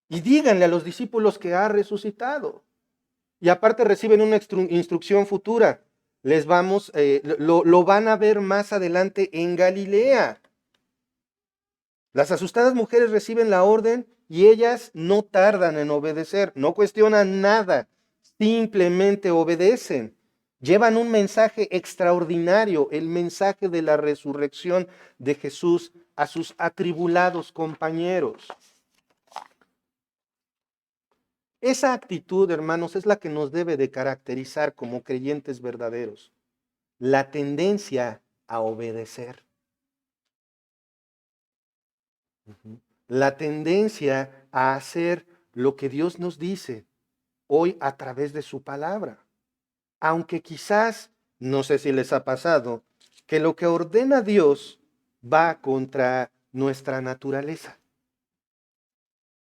Speaker 1: y díganle a los discípulos que ha resucitado. Y aparte reciben una instrucción futura. Les vamos, lo van a ver más adelante en Galilea. Las asustadas mujeres reciben la orden y ellas no tardan en obedecer, no cuestionan nada, simplemente obedecen. Llevan un mensaje extraordinario, el mensaje de la resurrección de Jesús a sus atribulados compañeros. Esa actitud, hermanos, es la que nos debe de caracterizar como creyentes verdaderos. La tendencia a obedecer. La tendencia a hacer lo que Dios nos dice hoy a través de su palabra. Aunque quizás, no sé si les ha pasado, que lo que ordena Dios va contra nuestra naturaleza,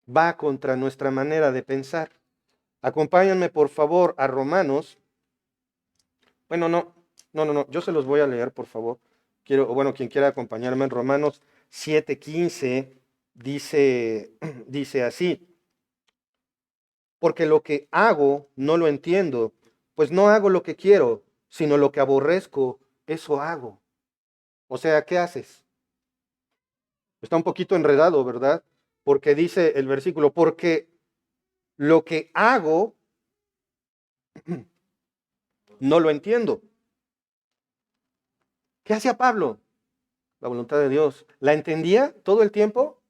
Speaker 1: va contra nuestra manera de pensar. Acompáñenme por favor a Romanos. Bueno, no, yo se los voy a leer, por favor. Bueno, quien quiera acompañarme en Romanos 7:15 dice, dice así, porque lo que hago no lo entiendo, pues no hago lo que quiero, sino lo que aborrezco, eso hago. O sea, ¿qué haces? Está un poquito enredado, ¿verdad? Porque dice el versículo, porque lo que hago no lo entiendo. ¿Qué hacía Pablo? La voluntad de Dios. ¿La entendía todo el tiempo?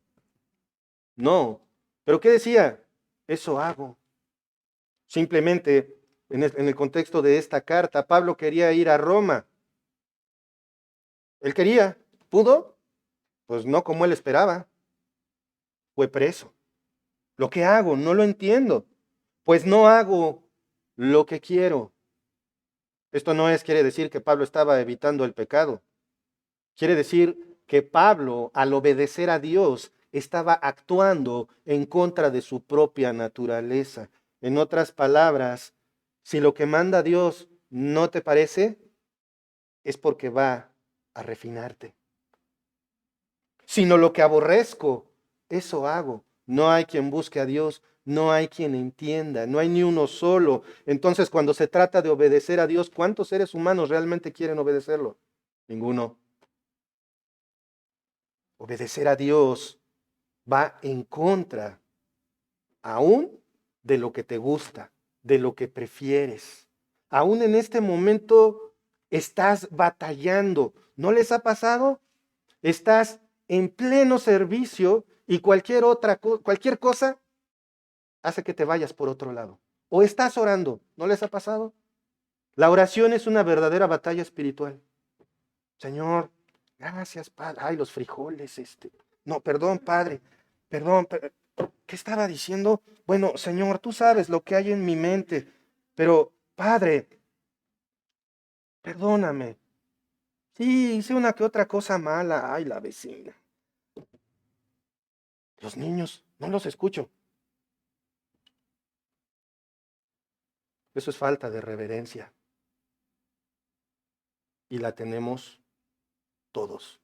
Speaker 1: No. ¿Pero qué decía? Eso hago. Simplemente, en el contexto de esta carta, Pablo quería ir a Roma. Él quería. ¿Pudo? Pues no como él esperaba. Fue preso. Lo que hago, no lo entiendo. Pues no hago lo que quiero. Esto no quiere decir que Pablo estaba evitando el pecado. Quiere decir que Pablo, al obedecer a Dios, estaba actuando en contra de su propia naturaleza. En otras palabras, si lo que manda Dios no te parece, es porque va a refinarte. Sino lo que aborrezco, eso hago. No hay quien busque a Dios, no hay quien entienda, no hay ni uno solo. Entonces, cuando se trata de obedecer a Dios, ¿cuántos seres humanos realmente quieren obedecerlo? Ninguno. Obedecer a Dios va en contra aún de lo que te gusta, de lo que prefieres. Aún en este momento estás batallando. ¿No les ha pasado? Estás en pleno servicio y cualquier cosa hace que te vayas por otro lado. O estás orando. ¿No les ha pasado? La oración es una verdadera batalla espiritual. Señor, gracias, Padre. Ay, los frijoles, No, perdón, Padre. Perdón, ¿qué estaba diciendo? Bueno, Señor, tú sabes lo que hay en mi mente, pero, Padre, perdóname. Sí, hice una que otra cosa mala. Ay, la vecina. Los niños, no los escucho. Eso es falta de reverencia. Y la tenemos todos.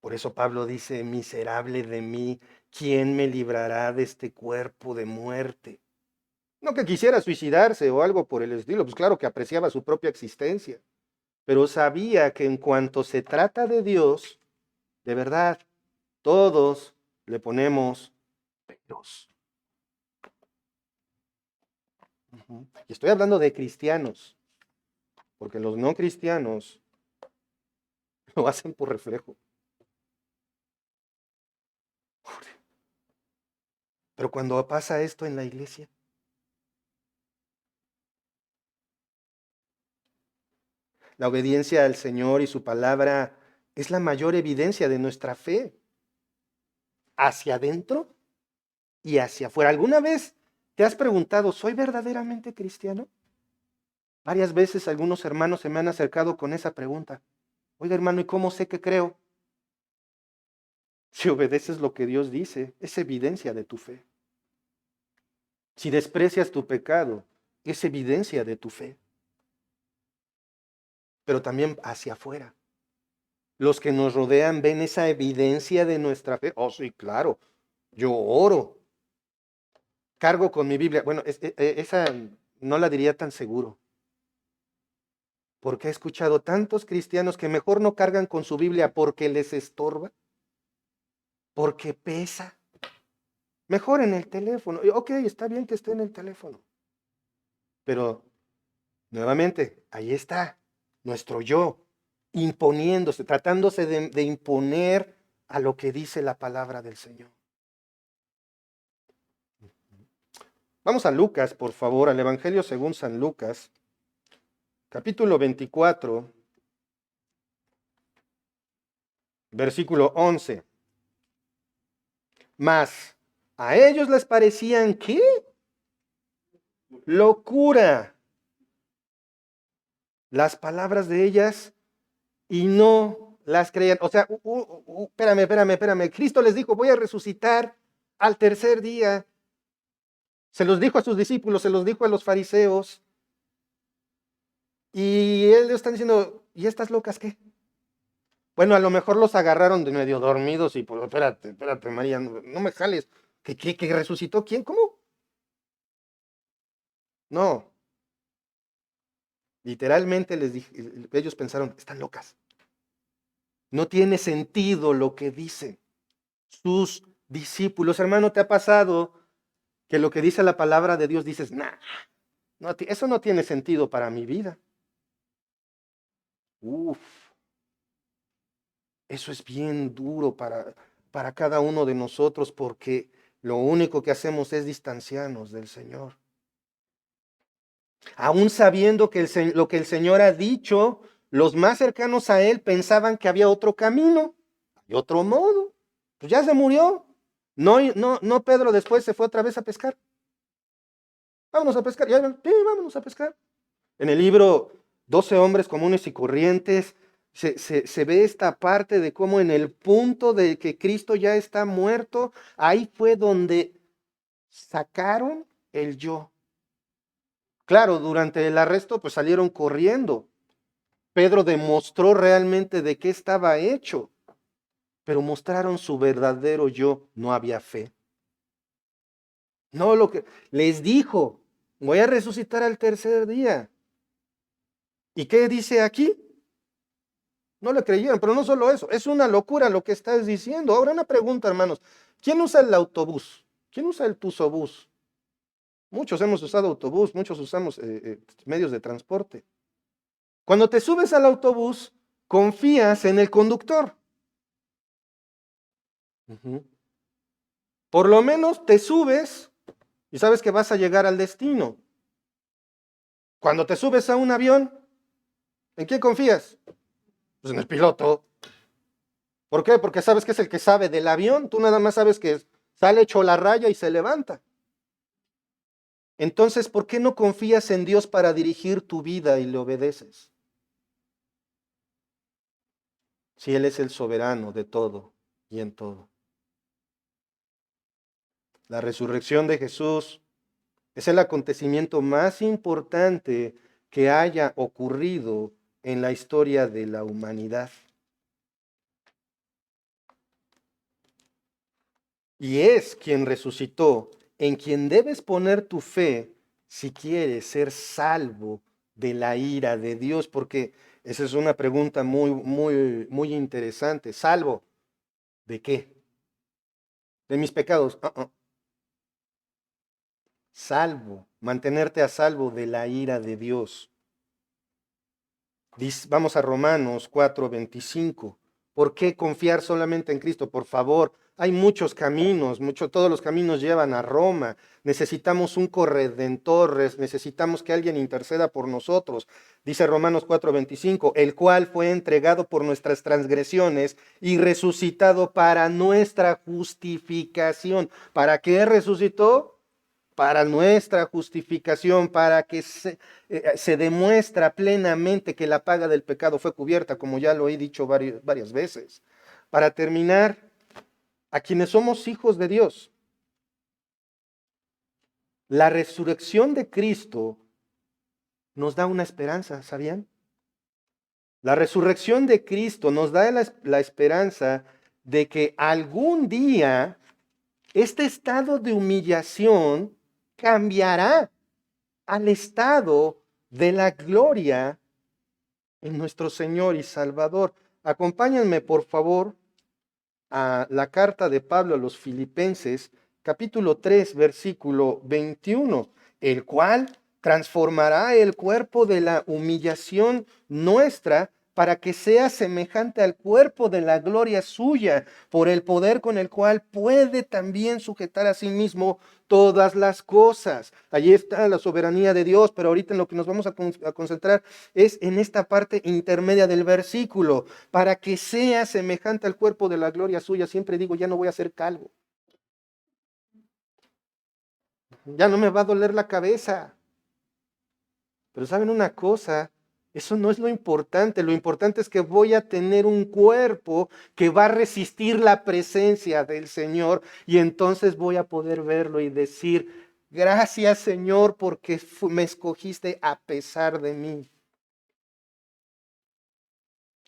Speaker 1: Por eso Pablo dice, miserable de mí, ¿quién me librará de este cuerpo de muerte? No que quisiera suicidarse o algo por el estilo, pues claro que apreciaba su propia existencia, pero sabía que en cuanto se trata de Dios, de verdad, todos le ponemos peros. Y estoy hablando de cristianos, porque los no cristianos lo hacen por reflejo. Pero cuando pasa esto en la iglesia, la obediencia al Señor y su palabra es la mayor evidencia de nuestra fe hacia adentro y hacia afuera. ¿Alguna vez ¿Te has preguntado, ¿soy verdaderamente cristiano? Varias veces algunos hermanos se me han acercado con esa pregunta. Oiga, hermano, ¿y cómo sé que creo? Si obedeces lo que Dios dice, es evidencia de tu fe. Si desprecias tu pecado, es evidencia de tu fe. Pero también hacia afuera. Los que nos rodean ven esa evidencia de nuestra fe. Oh, sí, claro. Yo oro. Cargo con mi Biblia. Bueno, esa no la diría tan seguro. Porque he escuchado tantos cristianos que mejor no cargan con su Biblia porque les estorba, porque pesa. Mejor en el teléfono. Ok, está bien que esté en el teléfono. Pero, nuevamente, ahí está nuestro yo, imponiéndose, tratándose de imponer a lo que dice la palabra del Señor. Vamos a Lucas, por favor, al Evangelio según San Lucas, capítulo 24, versículo 11. Mas a ellos les parecían, ¿qué? Locura las palabras de ellas y no las creían. O sea, espérame. Cristo les dijo, voy a resucitar al tercer día. Se los dijo a sus discípulos, se los dijo a los fariseos. Y ellos están diciendo, ¿y estas locas qué? Bueno, a lo mejor los agarraron de medio dormidos y pues, espérate, María, no me jales. ¿Que resucitó quién? ¿Cómo? No. Literalmente les dije, ellos pensaron, están locas. No tiene sentido lo que dicen sus discípulos. Hermano, ¿te ha pasado que lo que dice la palabra de Dios dices, nah, no, eso no tiene sentido para mi vida? Uf, eso es bien duro para cada uno de nosotros porque lo único que hacemos es distanciarnos del Señor. Aún sabiendo que lo que el Señor ha dicho, los más cercanos a Él pensaban que había otro camino y otro modo. Pues ya se murió. No, Pedro después se fue otra vez a pescar. Vámonos a pescar. Sí, vámonos a pescar. En el libro 12 hombres comunes y corrientes se ve esta parte de cómo en el punto de que Cristo ya está muerto, ahí fue donde sacaron el yo. Claro, durante el arresto pues salieron corriendo. Pedro demostró realmente de qué estaba hecho, pero mostraron su verdadero yo, no había fe. No, lo que les dijo, voy a resucitar al tercer día. ¿Y qué dice aquí? No le creyeron, pero no solo eso, es una locura lo que estás diciendo. Ahora una pregunta, hermanos, ¿quién usa el autobús? ¿Quién usa el tusobús? Muchos hemos usado autobús, muchos usamos medios de transporte. Cuando te subes al autobús, confías en el conductor. Por lo menos te subes y sabes que vas a llegar al destino. Cuando te subes a un avión, ¿en quién confías? Pues en el piloto. ¿Por qué? Porque sabes que es el que sabe del avión. Tú nada más sabes que sale hecho la raya y se levanta. Entonces, ¿por qué no confías en Dios para dirigir tu vida y le obedeces? Si Él es el soberano de todo y en todo. La resurrección de Jesús es el acontecimiento más importante que haya ocurrido en la historia de la humanidad. Y es quien resucitó, en quien debes poner tu fe si quieres ser salvo de la ira de Dios, porque esa es una pregunta muy interesante. ¿Salvo de qué? ¿De mis pecados? Salvo, mantenerte a salvo de la ira de Dios. Vamos a Romanos 4:25. ¿Por qué confiar solamente en Cristo? Por favor, hay muchos caminos, todos los caminos llevan a Roma. Necesitamos un corredentor, necesitamos que alguien interceda por nosotros. Dice Romanos 4:25, el cual fue entregado por nuestras transgresiones y resucitado para nuestra justificación. ¿Para qué resucitó? para nuestra justificación, para que se demuestra plenamente que la paga del pecado fue cubierta, como ya lo he dicho varias veces. Para terminar, a quienes somos hijos de Dios, la resurrección de Cristo nos da una esperanza, ¿sabían? La resurrección de Cristo nos da la esperanza de que algún día este estado de humillación cambiará al estado de la gloria en nuestro Señor y Salvador. Acompáñenme, por favor, a la carta de Pablo a los Filipenses, capítulo 3, versículo 21, el cual transformará el cuerpo de la humillación nuestra para que sea semejante al cuerpo de la gloria suya, por el poder con el cual puede también sujetar a sí mismo todas las cosas. Allí está la soberanía de Dios, pero ahorita en lo que nos vamos a concentrar es en esta parte intermedia del versículo, para que sea semejante al cuerpo de la gloria suya. Siempre digo, ya no voy a ser calvo. Ya no me va a doler la cabeza. Pero ¿saben una cosa? Eso no es lo importante es que voy a tener un cuerpo que va a resistir la presencia del Señor y entonces voy a poder verlo y decir, gracias Señor porque me escogiste a pesar de mí.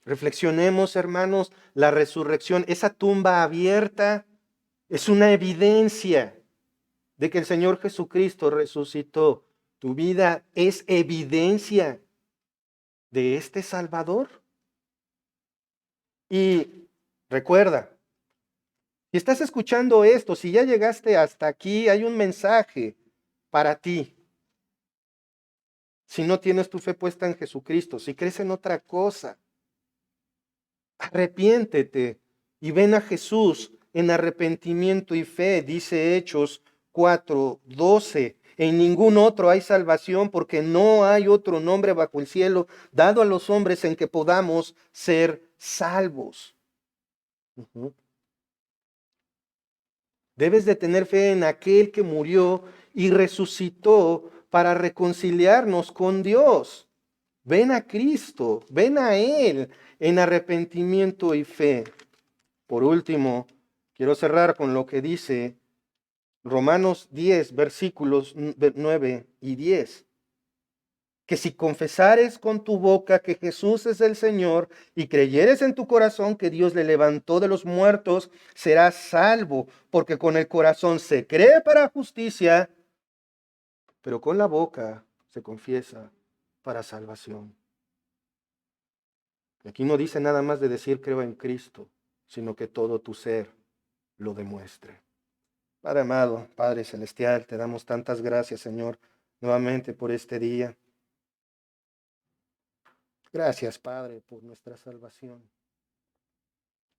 Speaker 1: Reflexionemos, hermanos, la resurrección, esa tumba abierta es una evidencia de que el Señor Jesucristo resucitó. Tu vida es evidencia de este Salvador. Y recuerda, si estás escuchando esto, si ya llegaste hasta aquí, hay un mensaje para ti. Si no tienes tu fe puesta en Jesucristo, si crees en otra cosa, arrepiéntete y ven a Jesús en arrepentimiento y fe, dice Hechos 4:12. En ningún otro hay salvación porque no hay otro nombre bajo el cielo dado a los hombres en que podamos ser salvos. Debes de tener fe en aquel que murió y resucitó para reconciliarnos con Dios. Ven a Cristo, ven a Él en arrepentimiento y fe. Por último, quiero cerrar con lo que dice Romanos 10, versículos 9 y 10. Que si confesares con tu boca que Jesús es el Señor y creyeres en tu corazón que Dios le levantó de los muertos, serás salvo, porque con el corazón se cree para justicia, pero con la boca se confiesa para salvación. Y aquí no dice nada más de decir creo en Cristo, sino que todo tu ser lo demuestre. Padre amado, Padre celestial, te damos tantas gracias, Señor, nuevamente por este día. Gracias, Padre, por nuestra salvación.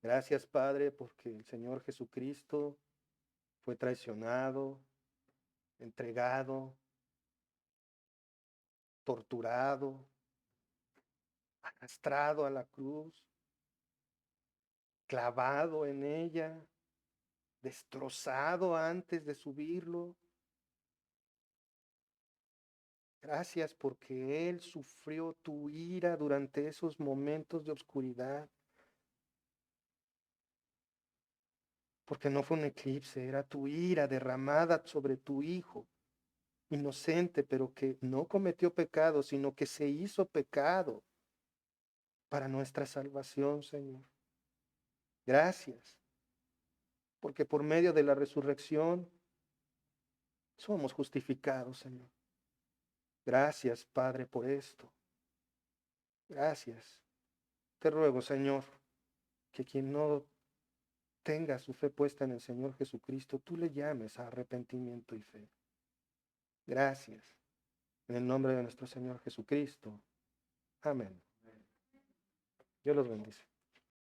Speaker 1: Gracias, Padre, porque el Señor Jesucristo fue traicionado, entregado, torturado, arrastrado a la cruz, clavado en ella, destrozado antes de subirlo. Gracias porque Él sufrió tu ira durante esos momentos de oscuridad. Porque no fue un eclipse, era tu ira derramada sobre tu Hijo, inocente, pero que no cometió pecado, sino que se hizo pecado para nuestra salvación, Señor. Gracias, porque por medio de la resurrección somos justificados, Señor. Gracias, Padre, por esto. Gracias. Te ruego, Señor, que quien no tenga su fe puesta en el Señor Jesucristo, tú le llames a arrepentimiento y fe. Gracias. En el nombre de nuestro Señor Jesucristo. Amén. Dios los bendice.